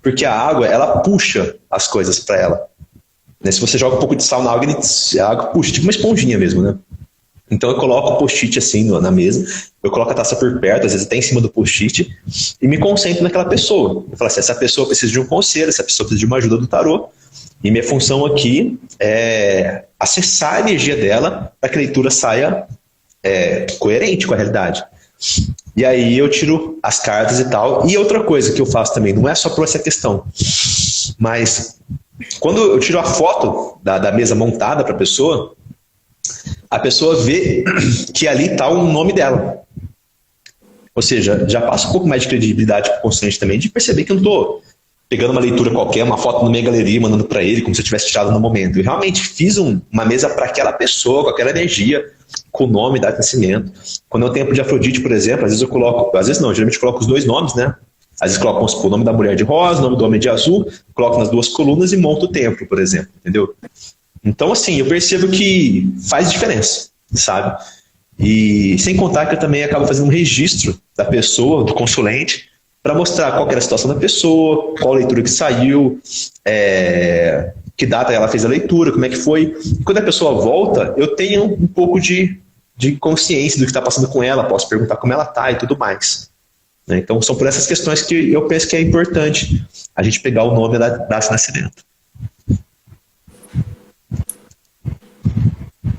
Porque a água, ela puxa as coisas para ela. Né? Se você joga um pouco de sal na água, a água puxa, tipo uma esponjinha mesmo, né? Então eu coloco o post-it assim na mesa, eu coloco a taça por perto, às vezes até em cima do post-it, e me concentro naquela pessoa. Eu falo assim, essa pessoa precisa de um conselho, essa pessoa precisa de uma ajuda do tarô, e minha função aqui é acessar a energia dela para que a leitura saia coerente com a realidade. E aí eu tiro as cartas e tal. E outra coisa que eu faço também, não é só por essa questão, mas quando eu tiro a foto da mesa montada para a pessoa vê que ali está o nome dela. Ou seja, já passa um pouco mais de credibilidade para o consulente também, de perceber que eu não estou pegando uma leitura qualquer, uma foto na minha galeria, mandando para ele, como se eu tivesse tirado no momento. Eu realmente fiz uma mesa para aquela pessoa, com aquela energia, com o nome, data de nascimento. Quando é o tempo de Afrodite, por exemplo, às vezes eu coloco, às vezes não, geralmente eu coloco os dois nomes, né? Às vezes coloco, vamos supor, o nome da mulher de rosa, o nome do homem de azul, coloco nas duas colunas e monto o templo, por exemplo, entendeu? Então, assim, eu percebo que faz diferença, sabe? E sem contar que eu também acabo fazendo um registro da pessoa, do consulente, para mostrar qual que era a situação da pessoa, qual a leitura que saiu, que data ela fez a leitura, como é que foi. E quando a pessoa volta, eu tenho um pouco de consciência do que está passando com ela, posso perguntar como ela está e tudo mais. Né? Então, são por essas questões que eu penso que é importante a gente pegar o nome da data de nascimento.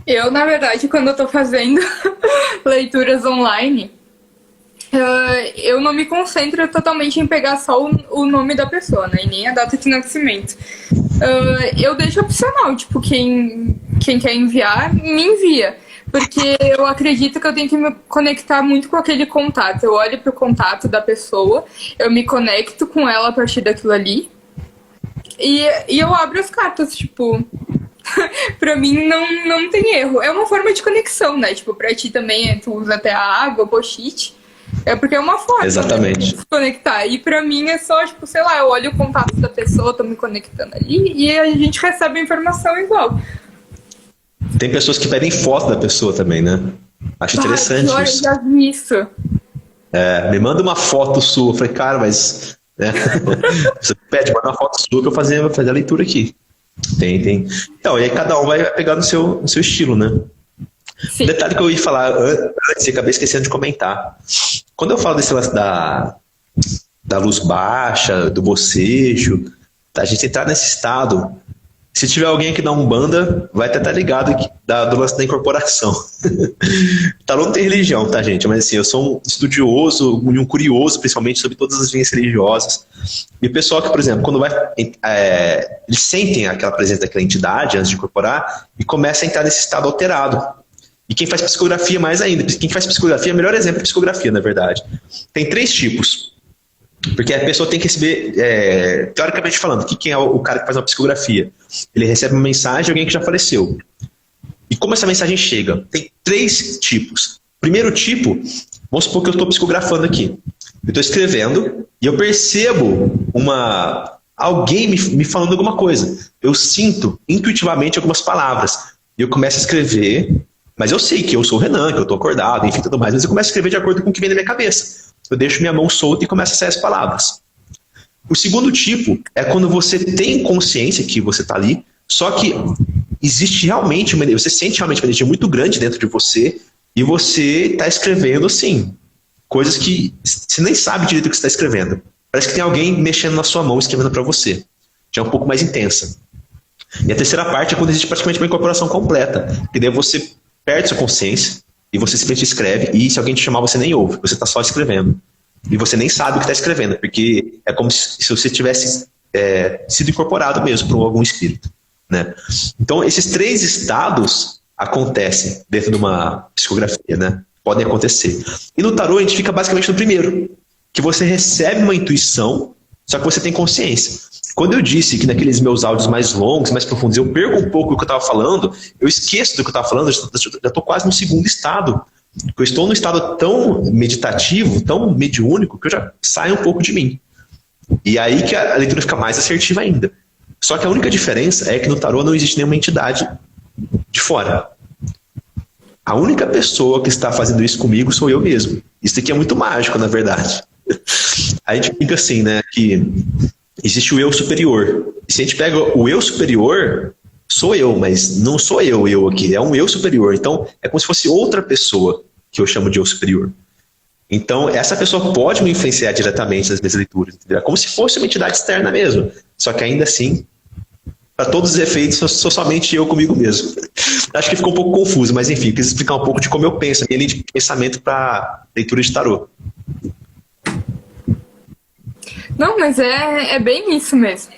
Eu, na verdade, quando eu tô fazendo leituras online, eu não me concentro totalmente em pegar só o nome da pessoa, né? E nem a data de nascimento. Eu deixo opcional, tipo, quem quer enviar, me envia. Porque eu acredito que eu tenho que me conectar muito com aquele contato. Eu olho pro contato da pessoa, eu me conecto com ela a partir daquilo ali. E eu abro as cartas, tipo... Pra mim não tem erro. É uma forma de conexão, né? Tipo, pra ti também, tu usa até a água, o post-it. É porque é uma forma, exatamente, né, de se conectar. E pra mim é só, tipo, sei lá, eu olho o contato da pessoa, tô me conectando ali e a gente recebe a informação igual. Tem pessoas que pedem foto da pessoa também, né? Acho interessante isso. Eu já vi isso. Me manda uma foto sua. Eu falei, cara, mas... Né? Você pede, manda uma foto sua que eu vou fazer a leitura aqui. Tem. Então, e aí cada um vai pegar no seu estilo, né? Sim. Um detalhe que eu ia falar antes, e acabei esquecendo de comentar. Quando eu falo desse lance da luz baixa, do bocejo, a gente entrar nesse estado Se tiver alguém aqui da Umbanda, vai até estar ligado do lance da incorporação. Tarô não tem religião, tá, gente? Mas assim, eu sou um estudioso e um curioso, principalmente, sobre todas as linhas religiosas. E o pessoal que, por exemplo, quando vai... eles sentem aquela presença daquela entidade antes de incorporar e começa a entrar nesse estado alterado. E quem faz psicografia mais ainda. Quem faz psicografia é o melhor exemplo de psicografia, na verdade. Tem 3 tipos. Porque a pessoa tem que receber, teoricamente falando, quem é o cara que faz uma psicografia? Ele recebe uma mensagem de alguém que já faleceu. E como essa mensagem chega? Tem 3 tipos. Primeiro tipo, vamos supor que eu estou psicografando aqui. Eu estou escrevendo e eu percebo alguém me falando alguma coisa. Eu sinto intuitivamente algumas palavras. E eu começo a escrever, mas eu sei que eu sou o Renan, que eu estou acordado, enfim, tudo mais. Mas eu começo a escrever de acordo com o que vem na minha cabeça. Eu deixo minha mão solta e começo a sair as palavras. O segundo tipo é quando você tem consciência que você está ali, só que existe realmente você sente realmente uma energia muito grande dentro de você e você está escrevendo, assim, coisas que você nem sabe direito o que você está escrevendo. Parece que tem alguém mexendo na sua mão escrevendo para você. Já é um pouco mais intensa. E a terceira parte é quando existe praticamente uma incorporação completa, que daí você perde sua consciência e você simplesmente escreve, e se alguém te chamar, você nem ouve, você está só escrevendo. E você nem sabe o que está escrevendo, porque é como se você tivesse sido incorporado mesmo por algum espírito, né? Então, esses 3 estados acontecem dentro de uma psicografia, né? Podem acontecer. E no tarô, a gente fica basicamente no primeiro, que você recebe uma intuição, só que você tem consciência. Quando eu disse que naqueles meus áudios mais longos, mais profundos, eu perco um pouco do que eu estava falando, eu esqueço do que eu estava falando, já estou quase no segundo estado. Eu estou num estado tão meditativo, tão mediúnico, que eu já saio um pouco de mim. E aí que a leitura fica mais assertiva ainda. Só que a única diferença é que no tarô não existe nenhuma entidade de fora. A única pessoa que está fazendo isso comigo sou eu mesmo. Isso aqui é muito mágico, na verdade. A gente fica assim, né, que existe o eu superior. E se a gente pega o eu superior, sou eu, mas não sou eu aqui, é um eu superior. Então, é como se fosse outra pessoa que eu chamo de eu superior. Então, essa pessoa pode me influenciar diretamente nas minhas leituras, entendeu? É como se fosse uma entidade externa mesmo. Só que ainda assim, para todos os efeitos, sou somente eu comigo mesmo. Acho que ficou um pouco confuso, mas enfim, quis explicar um pouco de como eu penso, a minha linha de pensamento para leitura de tarô. Não, mas é bem isso mesmo.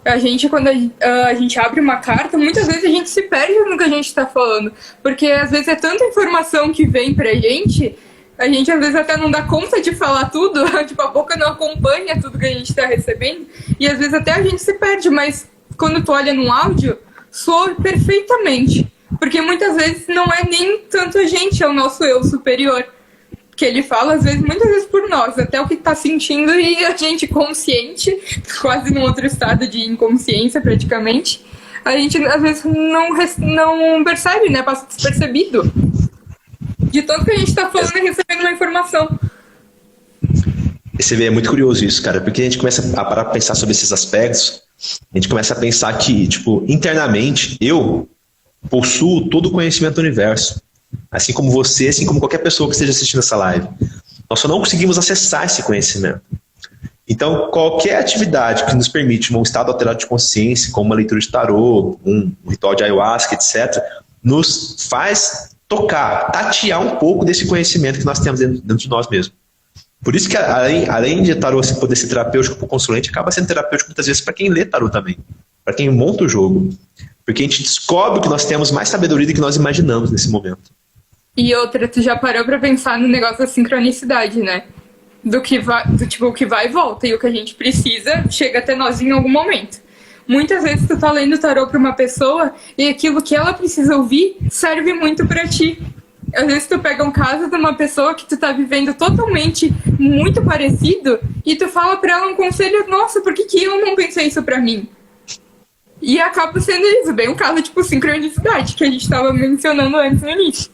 A gente, quando a gente abre uma carta, muitas vezes a gente se perde no que a gente está falando. Porque às vezes é tanta informação que vem pra gente, a gente às vezes até não dá conta de falar tudo, tipo, a boca não acompanha tudo que a gente está recebendo, e às vezes até a gente se perde, mas quando tu olha num áudio, soa perfeitamente. Porque muitas vezes não é nem tanto a gente, é o nosso eu superior. Que ele fala, às vezes, muitas vezes por nós, até o que está sentindo, e a gente consciente, quase num outro estado de inconsciência praticamente, a gente às vezes não percebe, né? Passa despercebido de tanto que a gente está falando e recebendo uma informação. Você vê, é muito curioso isso, cara, porque a gente começa a parar para pensar sobre esses aspectos, a gente começa a pensar que, tipo, internamente, eu possuo todo o conhecimento do universo. Assim como você, assim como qualquer pessoa que esteja assistindo essa live. Nós só não conseguimos acessar esse conhecimento. Então, qualquer atividade que nos permite um estado alterado de consciência, como uma leitura de tarô, um ritual de ayahuasca, etc., nos faz tocar, tatear um pouco desse conhecimento que nós temos dentro de nós mesmos. Por isso que, além de tarô poder ser terapêutico para o consulente, acaba sendo terapêutico muitas vezes para quem lê tarô também, para quem monta o jogo. Porque a gente descobre que nós temos mais sabedoria do que nós imaginamos nesse momento. E outra, tu já parou pra pensar no negócio da sincronicidade, né? Do tipo, o que vai e volta, e o que a gente precisa chega até nós em algum momento. Muitas vezes tu tá lendo tarô pra uma pessoa e aquilo que ela precisa ouvir serve muito pra ti. Às vezes tu pega um caso de uma pessoa que tu tá vivendo totalmente muito parecido e tu fala pra ela um conselho, nossa, por que eu não pensei isso pra mim? E acaba sendo isso, bem um caso tipo sincronicidade, que a gente estava mencionando antes no início.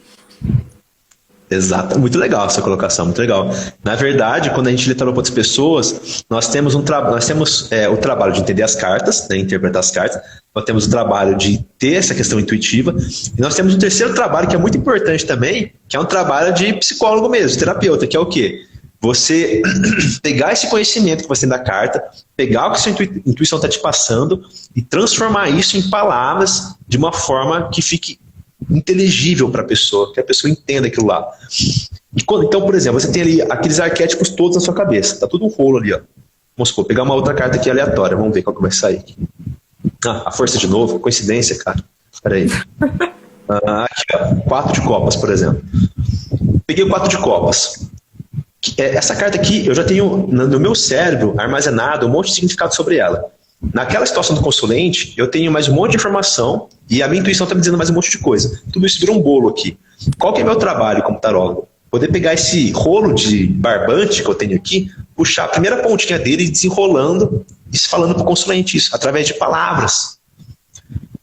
Exato, muito legal essa colocação, muito legal. Na verdade, quando a gente lê tarô para outras pessoas, nós temos o trabalho de entender as cartas, né, interpretar as cartas, nós temos o trabalho de ter essa questão intuitiva, e nós temos um terceiro trabalho que é muito importante também, que é um trabalho de psicólogo mesmo, de terapeuta, que é o quê? você pegar esse conhecimento que você tem da carta, pegar o que a sua intuição está te passando e transformar isso em palavras de uma forma que fique inteligível para a pessoa, que a pessoa entenda aquilo lá. Então, por exemplo, você tem ali aqueles arquétipos todos na sua cabeça, tá tudo um rolo ali, ó. Vamos supor, pegar uma outra carta aqui aleatória, vamos ver qual que vai sair aqui. A força de novo, coincidência, cara. Peraí. Aqui, ó, 4 de copas, por exemplo. Peguei o 4 de copas. Essa carta aqui, eu já tenho no meu cérebro armazenado um monte de significado sobre ela. Naquela situação do consulente, eu tenho mais um monte de informação e a minha intuição está me dizendo mais um monte de coisa. Tudo isso vira um bolo aqui. Qual que é o meu trabalho como tarólogo? Poder pegar esse rolo de barbante que eu tenho aqui, puxar a primeira pontinha dele e desenrolando e falando para o consulente isso, através de palavras.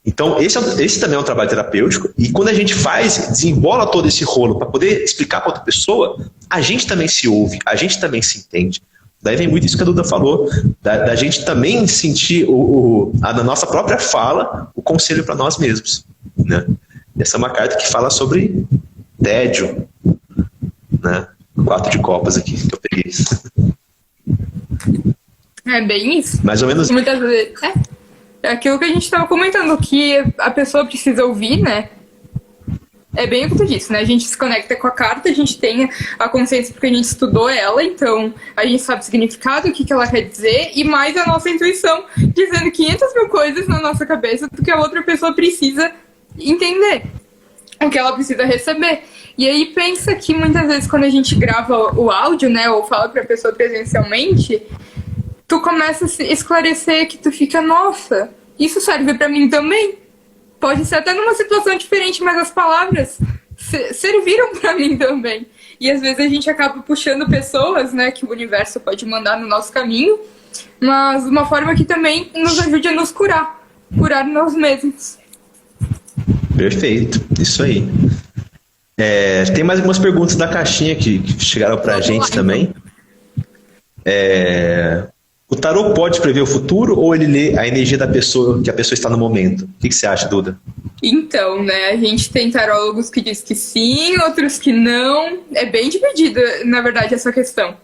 Então, esse também é um trabalho terapêutico, e quando a gente desembola todo esse rolo para poder explicar para outra pessoa, a gente também se ouve, a gente também se entende. Daí vem muito isso que a Duda falou, da gente também sentir na nossa própria fala o conselho para nós mesmos. Né? Essa é uma carta que fala sobre tédio, né? 4 de copas aqui que eu peguei. É bem isso. Mais ou menos. Muitas vezes. É aquilo que a gente estava comentando, que a pessoa precisa ouvir, né? É bem o que tu disse, né? A gente se conecta com a carta, a gente tem a consciência porque a gente estudou ela, então a gente sabe o significado, o que ela quer dizer, e mais a nossa intuição, dizendo 500 mil coisas na nossa cabeça do que a outra pessoa precisa entender, o que ela precisa receber. E aí pensa que muitas vezes quando a gente grava o áudio, né, ou fala pra pessoa presencialmente, tu começa a se esclarecer que tu fica, nossa, isso serve pra mim também. Pode ser até numa situação diferente, mas as palavras serviram pra mim também. E às vezes a gente acaba puxando pessoas, né, que o universo pode mandar no nosso caminho, mas de uma forma que também nos ajude a nos curar nós mesmos. Perfeito, isso aí. Tem mais algumas perguntas da caixinha que chegaram pra gente também. O tarô pode prever o futuro ou ele lê a energia da pessoa, que a pessoa está no momento? O que você acha, Duda? Então, né, a gente tem tarólogos que dizem que sim, outros que não. É bem dividida, na verdade, essa questão.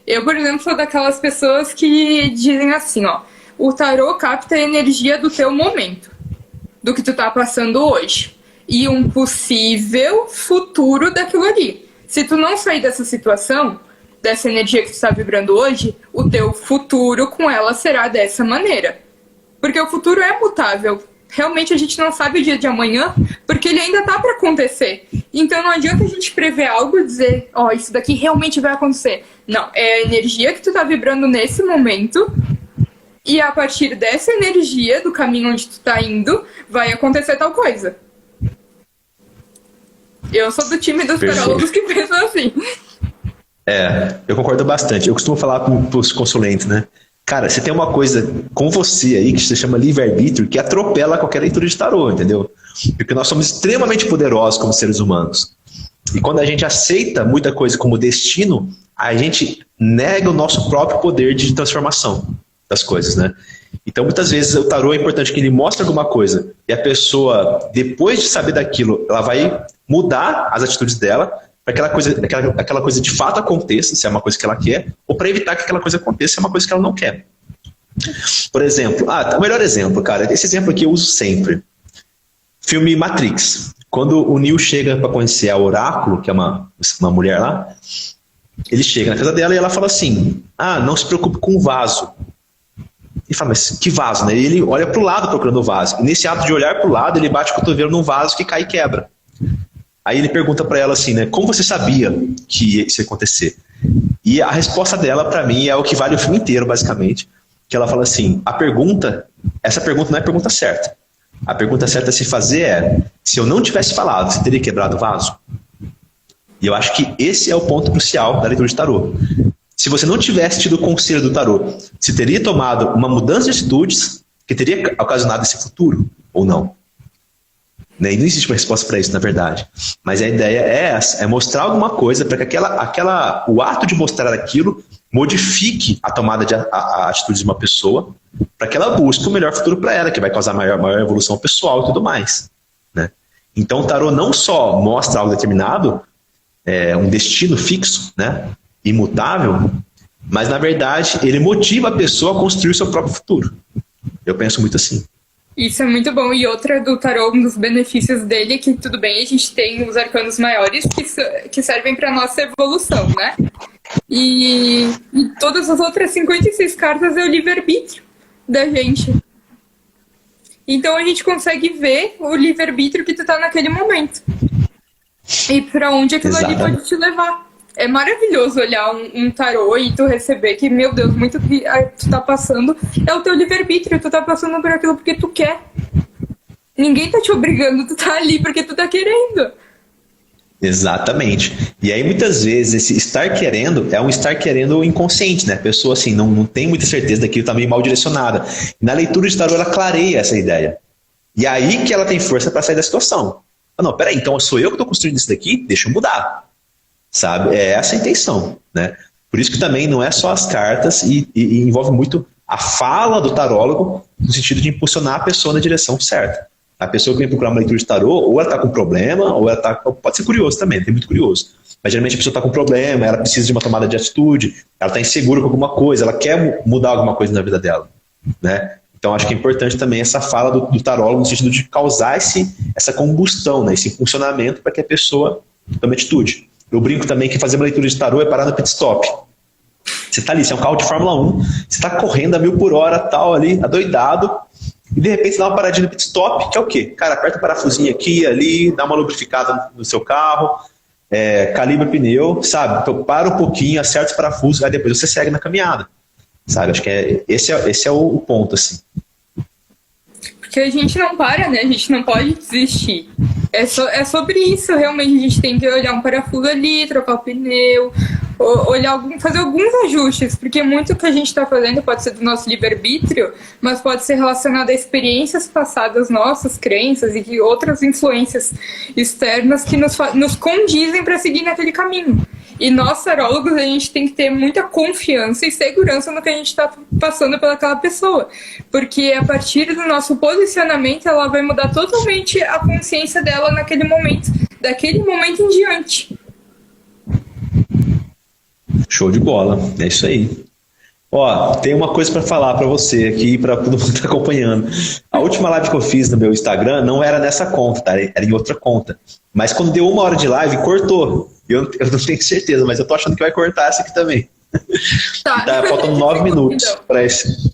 Eu, por exemplo, sou daquelas pessoas que dizem assim, ó, o tarô capta a energia do teu momento, do que tu tá passando hoje, e um possível futuro daquilo ali. Se tu não sair dessa situação, dessa energia que tu está vibrando hoje, o teu futuro com ela será dessa maneira. Porque o futuro é mutável. Realmente a gente não sabe o dia de amanhã, porque ele ainda tá para acontecer. Então não adianta a gente prever algo e dizer, ó, isso daqui realmente vai acontecer. Não, é a energia que tu tá vibrando nesse momento, e a partir dessa energia, do caminho onde tu tá indo, vai acontecer tal coisa. Eu sou do time dos tarólogos que pensam assim. Eu concordo bastante. Eu costumo falar para os consulentes, né? Cara, você tem uma coisa com você aí que se chama livre-arbítrio que atropela qualquer leitura de tarô, entendeu? Porque nós somos extremamente poderosos como seres humanos. E quando a gente aceita muita coisa como destino, a gente nega o nosso próprio poder de transformação das coisas, né? Então, muitas vezes, o tarô é importante que ele mostre alguma coisa e a pessoa, depois de saber daquilo, ela vai mudar as atitudes dela para aquela coisa de fato aconteça, se é uma coisa que ela quer, ou para evitar que aquela coisa aconteça, se é uma coisa que ela não quer. Por exemplo, o melhor exemplo, cara, esse exemplo aqui eu uso sempre. Filme Matrix. Quando o Neo chega para conhecer a Oráculo, que é uma mulher lá, ele chega na casa dela e ela fala assim, não se preocupe com o vaso. Ele fala, mas que vaso, né? E ele olha para o lado procurando o vaso. E nesse ato de olhar para o lado, ele bate o cotovelo num vaso que cai e quebra. Aí ele pergunta para ela assim, né? Como você sabia que isso ia acontecer? E a resposta dela, para mim, é o que vale o filme inteiro, basicamente. Que ela fala assim, essa pergunta não é a pergunta certa. A pergunta certa a se fazer é, se eu não tivesse falado, você teria quebrado o vaso? E eu acho que esse é o ponto crucial da leitura de tarô. Se você não tivesse tido o conselho do tarô, você teria tomado uma mudança de atitudes que teria ocasionado esse futuro ou não? E não existe uma resposta para isso, na verdade. Mas a ideia é essa, é mostrar alguma coisa para que o ato de mostrar aquilo modifique a tomada de atitude de uma pessoa para que ela busque o melhor futuro para ela, que vai causar maior evolução pessoal e tudo mais. Né? Então o tarô não só mostra algo determinado, um destino fixo, né? imutável, mas na verdade ele motiva a pessoa a construir o seu próprio futuro. Eu penso muito assim. Isso é muito bom. E outra do tarô, um dos benefícios dele é que, tudo bem, a gente tem os arcanos maiores que servem para nossa evolução, né? E todas as outras 56 cartas é o livre-arbítrio da gente. Então a gente consegue ver o livre-arbítrio que tu tá naquele momento. E para onde aquilo ali pode te levar. É maravilhoso olhar um tarô e tu receber que, meu Deus, muito que tu tá passando é o teu livre-arbítrio, tu tá passando por aquilo porque tu quer. Ninguém tá te obrigando, tu tá ali porque tu tá querendo. Exatamente. E aí muitas vezes esse estar querendo é um estar querendo inconsciente, né? A pessoa assim não tem muita certeza daquilo, tá meio mal direcionada. E na leitura de tarô ela clareia essa ideia. E aí que ela tem força para sair da situação. Não, peraí, então sou eu que estou construindo isso daqui? Deixa eu mudar. Sabe? É essa a intenção, né? Por isso que também não é só as cartas e envolve muito a fala do tarólogo no sentido de impulsionar a pessoa na direção certa. A pessoa que vem procurar uma leitura de tarô, ou ela está com problema, ou ela está... Pode ser curioso também, tem muito curioso. Mas geralmente a pessoa está com problema, ela precisa de uma tomada de atitude, ela está insegura com alguma coisa, ela quer mudar alguma coisa na vida dela, né? Então acho que é importante também essa fala do tarólogo no sentido de causar essa combustão, né? Esse impulsionamento para que a pessoa tome atitude. Eu brinco também que fazer uma leitura de tarô é parar no pit stop. Você está ali, você é um carro de Fórmula 1, você está correndo a 1000 por hora, tal, ali, adoidado, e de repente você dá uma paradinha no pit stop, que é o quê? Cara, aperta o parafusinho aqui, ali, dá uma lubrificada no seu carro, calibra o pneu, sabe? Então para um pouquinho, acerta os parafusos, aí depois você segue na caminhada, sabe? Acho que esse é o ponto, assim. Porque a gente não para, né? A gente não pode desistir. É sobre isso, realmente. A gente tem que olhar um parafuso ali, trocar o pneu, fazer alguns ajustes, porque muito que a gente está fazendo pode ser do nosso livre-arbítrio, mas pode ser relacionado a experiências passadas nossas, crenças e outras influências externas que nos condizem para seguir naquele caminho. E nós, tarólogos, a gente tem que ter muita confiança e segurança no que a gente está passando pelaquela pessoa. Porque a partir do nosso posicionamento, ela vai mudar totalmente a consciência dela naquele momento, daquele momento em diante. Show de bola, é isso aí. Ó, tem uma coisa para falar para você aqui, para todo mundo que tá acompanhando. A última live que eu fiz no meu Instagram não era nessa conta, tá? Era em outra conta. Mas quando deu 1 hora de live, cortou. Eu não tenho certeza, mas eu tô achando que vai cortar essa aqui também. Tá faltando 9 minutos para esse.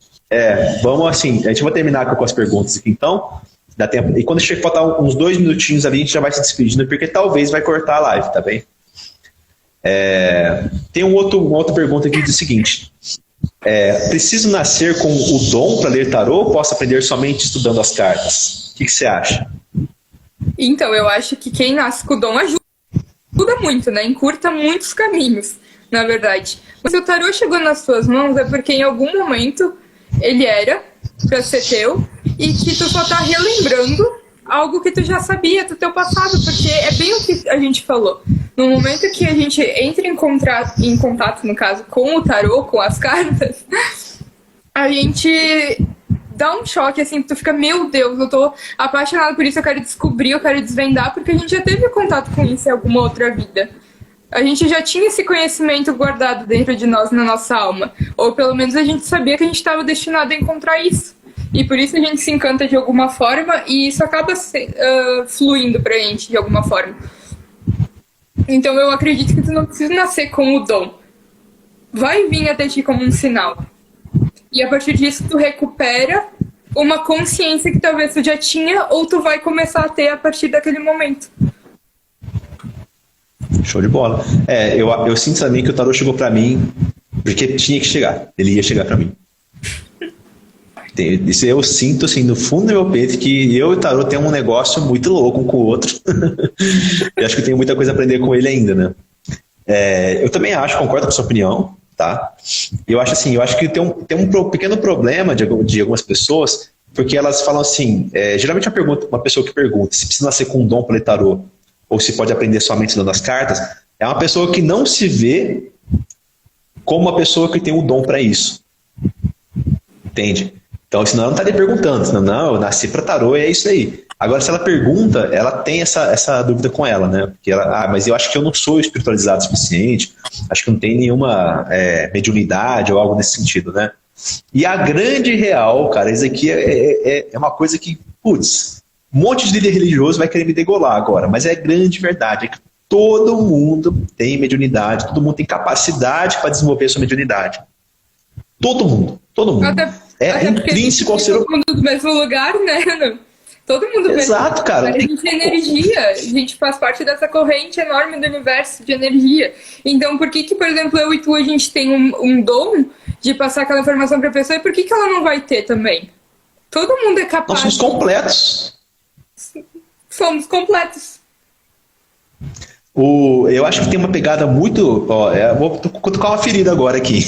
Vamos assim, a gente vai terminar com as perguntas aqui então. Dá tempo. E quando faltar uns 2 minutinhos ali, a gente já vai se despedindo, porque talvez vai cortar a live, tá bem? Tem uma outra pergunta aqui que diz o seguinte: preciso nascer com o dom para ler tarô ou posso aprender somente estudando as cartas? O que você acha? Então, eu acho que quem nasce com o dom ajuda muito, né? Encurta muitos caminhos, na verdade. Mas se o tarô chegou nas suas mãos é porque em algum momento ele era para ser teu e que tu só tá relembrando algo que tu já sabia do teu passado, porque é bem o que a gente falou. No momento que a gente entra em contato, no caso, com o tarô, com as cartas, a gente dá um choque, assim, tu fica, meu Deus, eu tô apaixonada por isso, eu quero descobrir, eu quero desvendar, porque a gente já teve contato com isso em alguma outra vida. A gente já tinha esse conhecimento guardado dentro de nós, na nossa alma. Ou pelo menos a gente sabia que a gente estava destinado a encontrar isso. E por isso a gente se encanta de alguma forma e isso acaba fluindo pra gente de alguma forma. Então eu acredito que tu não precisa nascer com o dom. Vai vir até ti como um sinal. E a partir disso tu recupera uma consciência que talvez tu já tinha ou tu vai começar a ter a partir daquele momento. Show de bola. Eu sinto também que o tarô chegou pra mim porque tinha que chegar. Ele ia chegar pra mim. Isso eu sinto assim no fundo do meu peito que eu e o tarô tem um negócio muito louco um com o outro. E acho que tenho muita coisa a aprender com ele ainda, né? Eu também acho, concordo com a sua opinião, tá? Eu acho que tem um pequeno problema de algumas pessoas, porque elas falam assim, geralmente uma pessoa que pergunta se precisa nascer com um dom para ler tarô ou se pode aprender somente dando as cartas, é uma pessoa que não se vê como uma pessoa que tem o dom para isso. Entende? Então, senão ela não estaria perguntando, senão, não, eu nasci para tarô e é isso aí. Agora, se ela pergunta, ela tem essa dúvida com ela, né? Porque ela, mas eu acho que eu não sou espiritualizado o suficiente, acho que não tem nenhuma mediunidade ou algo nesse sentido, né? E a grande real, cara, isso aqui é uma coisa que, putz, um monte de líder religioso vai querer me degolar agora, mas é grande verdade, é que todo mundo tem mediunidade, todo mundo tem capacidade para desenvolver sua mediunidade. Todo mundo, todo mundo. É intrínseco ao ser humano. Todo mundo do mesmo lugar, né? Todo mundo Exato, cara. A gente é energia, a gente faz parte dessa corrente enorme do universo de energia. Então, por que, por exemplo, eu e tu, a gente tem um dom de passar aquela informação para a pessoa, e por que ela não vai ter também? Todo mundo é capaz. Nós somos completos. Somos completos. Eu acho que tem uma pegada muito... vou cutucar uma ferida agora aqui.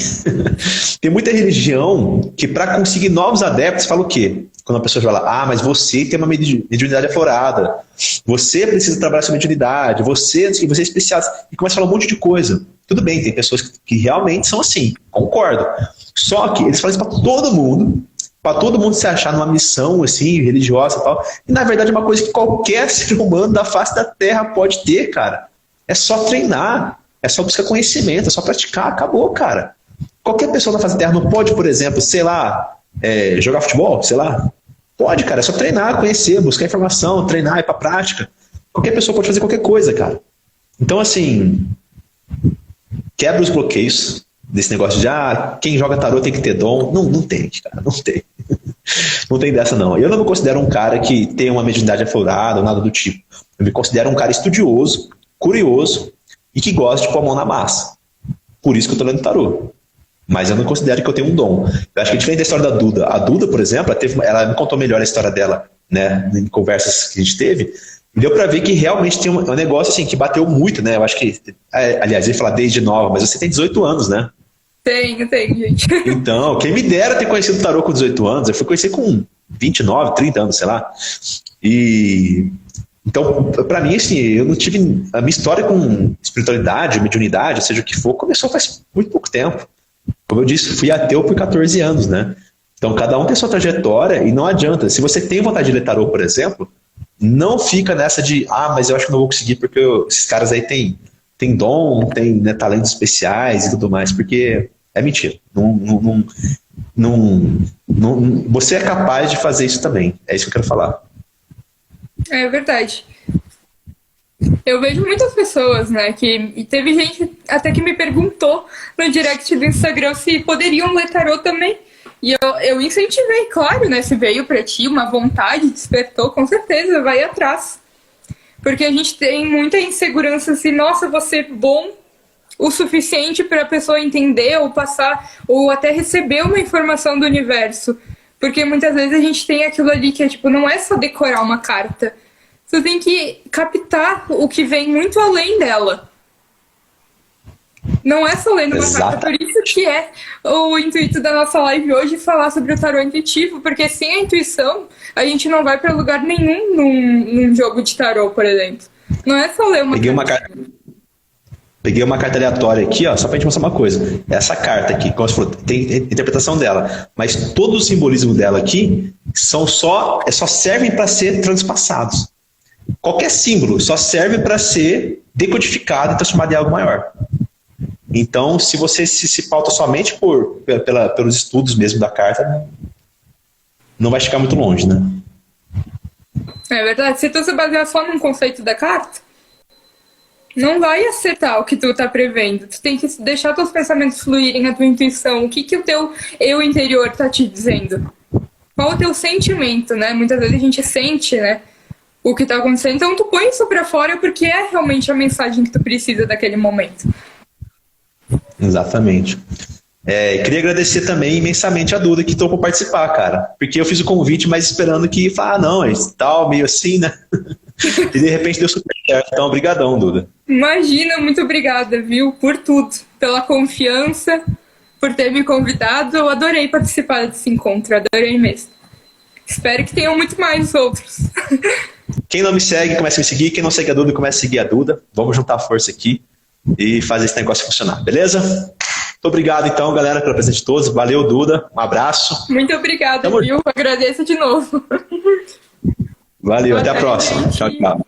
Tem muita religião que, para conseguir novos adeptos, fala o quê? Quando a pessoa fala, mas você tem uma mediunidade aflorada, você precisa trabalhar sua mediunidade, você é especial, e começa a falar um monte de coisa. Tudo bem, tem pessoas que realmente são assim, concordo. Só que eles falam isso para todo mundo se achar numa missão assim, religiosa e tal. E na verdade é uma coisa que qualquer ser humano da face da Terra pode ter, cara. É só treinar, é só buscar conhecimento, é só praticar, acabou, cara. Qualquer pessoa da face da Terra não pode, por exemplo, sei lá, jogar futebol, sei lá. Pode, cara, é só treinar, conhecer, buscar informação, treinar, ir pra prática. Qualquer pessoa pode fazer qualquer coisa, cara. Então, assim, quebra os bloqueios desse negócio de quem joga tarô tem que ter dom. Não tem, cara, não tem. Não tem dessa, não. Eu não me considero um cara que tem uma mediunidade aflorada ou nada do tipo. Eu me considero um cara estudioso, curioso e que gosta de pôr a mão na massa. Por isso que eu tô lendo tarô. Mas eu não considero que eu tenho um dom. Eu acho que é diferente da história da Duda. A Duda, por exemplo, ela me contou melhor a história dela, né, em conversas que a gente teve, e deu pra ver que realmente tem um negócio assim, que bateu muito, né? Eu acho que, aliás, eu ia falar desde nova, mas você tem 18 anos, né? Tenho, gente. Então, quem me dera ter conhecido o tarô com 18 anos, eu fui conhecer com 29, 30 anos, sei lá. Então, pra mim, assim, eu não tive... A minha história com espiritualidade, mediunidade, seja o que for, começou faz muito pouco tempo. Como eu disse, fui ateu por 14 anos, né? Então, cada um tem sua trajetória e não adianta. Se você tem vontade de ler tarô, por exemplo, não fica nessa de, mas eu acho que não vou conseguir porque esses caras aí têm dom, têm, né, talentos especiais e tudo mais, porque é mentira. Você é capaz de fazer isso também. É isso que eu quero falar. É verdade. Eu vejo muitas pessoas, né, e teve gente até que me perguntou no direct do Instagram se poderiam ler tarô também. E eu incentivei, claro, né, se veio pra ti uma vontade, despertou, com certeza, vai atrás. Porque a gente tem muita insegurança assim, nossa, vou ser bom o suficiente para a pessoa entender ou passar, ou até receber uma informação do universo. Porque muitas vezes a gente tem aquilo ali que é tipo, não é só decorar uma carta. Você tem que captar o que vem muito além dela. Não é só lendo uma carta. Por isso que é o intuito da nossa live hoje falar sobre o tarô intuitivo, porque sem a intuição a gente não vai para lugar nenhum num jogo de tarô, por exemplo. Não é só ler uma carta. Peguei uma carta aleatória aqui, ó, só pra gente mostrar uma coisa. Essa carta aqui, como você falou, tem interpretação dela, mas todo o simbolismo dela aqui só servem para ser transpassados. Qualquer símbolo só serve para ser decodificado e transformado em algo maior. Então, se você se pauta somente pelos estudos mesmo da carta, não vai chegar muito longe, né? É verdade. Se tu se basear só num conceito da carta, não vai acertar o que tu tá prevendo. Tu tem que deixar teus pensamentos fluírem, a tua intuição. O que o teu eu interior tá te dizendo? Qual o teu sentimento, né? Muitas vezes a gente sente, né, o que tá acontecendo. Então tu põe isso pra fora porque é realmente a mensagem que tu precisa daquele momento. Exatamente. Queria agradecer também imensamente a Duda que topou participar, cara. Porque eu fiz o convite, mas esperando que não, é tal, meio assim, né? E de repente deu super certo. Então, obrigadão, Duda. Imagina, muito obrigada, viu? Por tudo. Pela confiança, por ter me convidado. Eu adorei participar desse encontro, adorei mesmo. Espero que tenham muito mais outros. Quem não me segue, começa a me seguir. Quem não segue a Duda, começa a seguir a Duda. Vamos juntar força aqui e fazer esse negócio funcionar, beleza? Muito obrigado, então, galera, pela presença de todos. Valeu, Duda. Um abraço. Muito obrigada, viu? Agradeço de novo. Valeu, Boa até a tarde, próxima. Tchau, gente. tchau.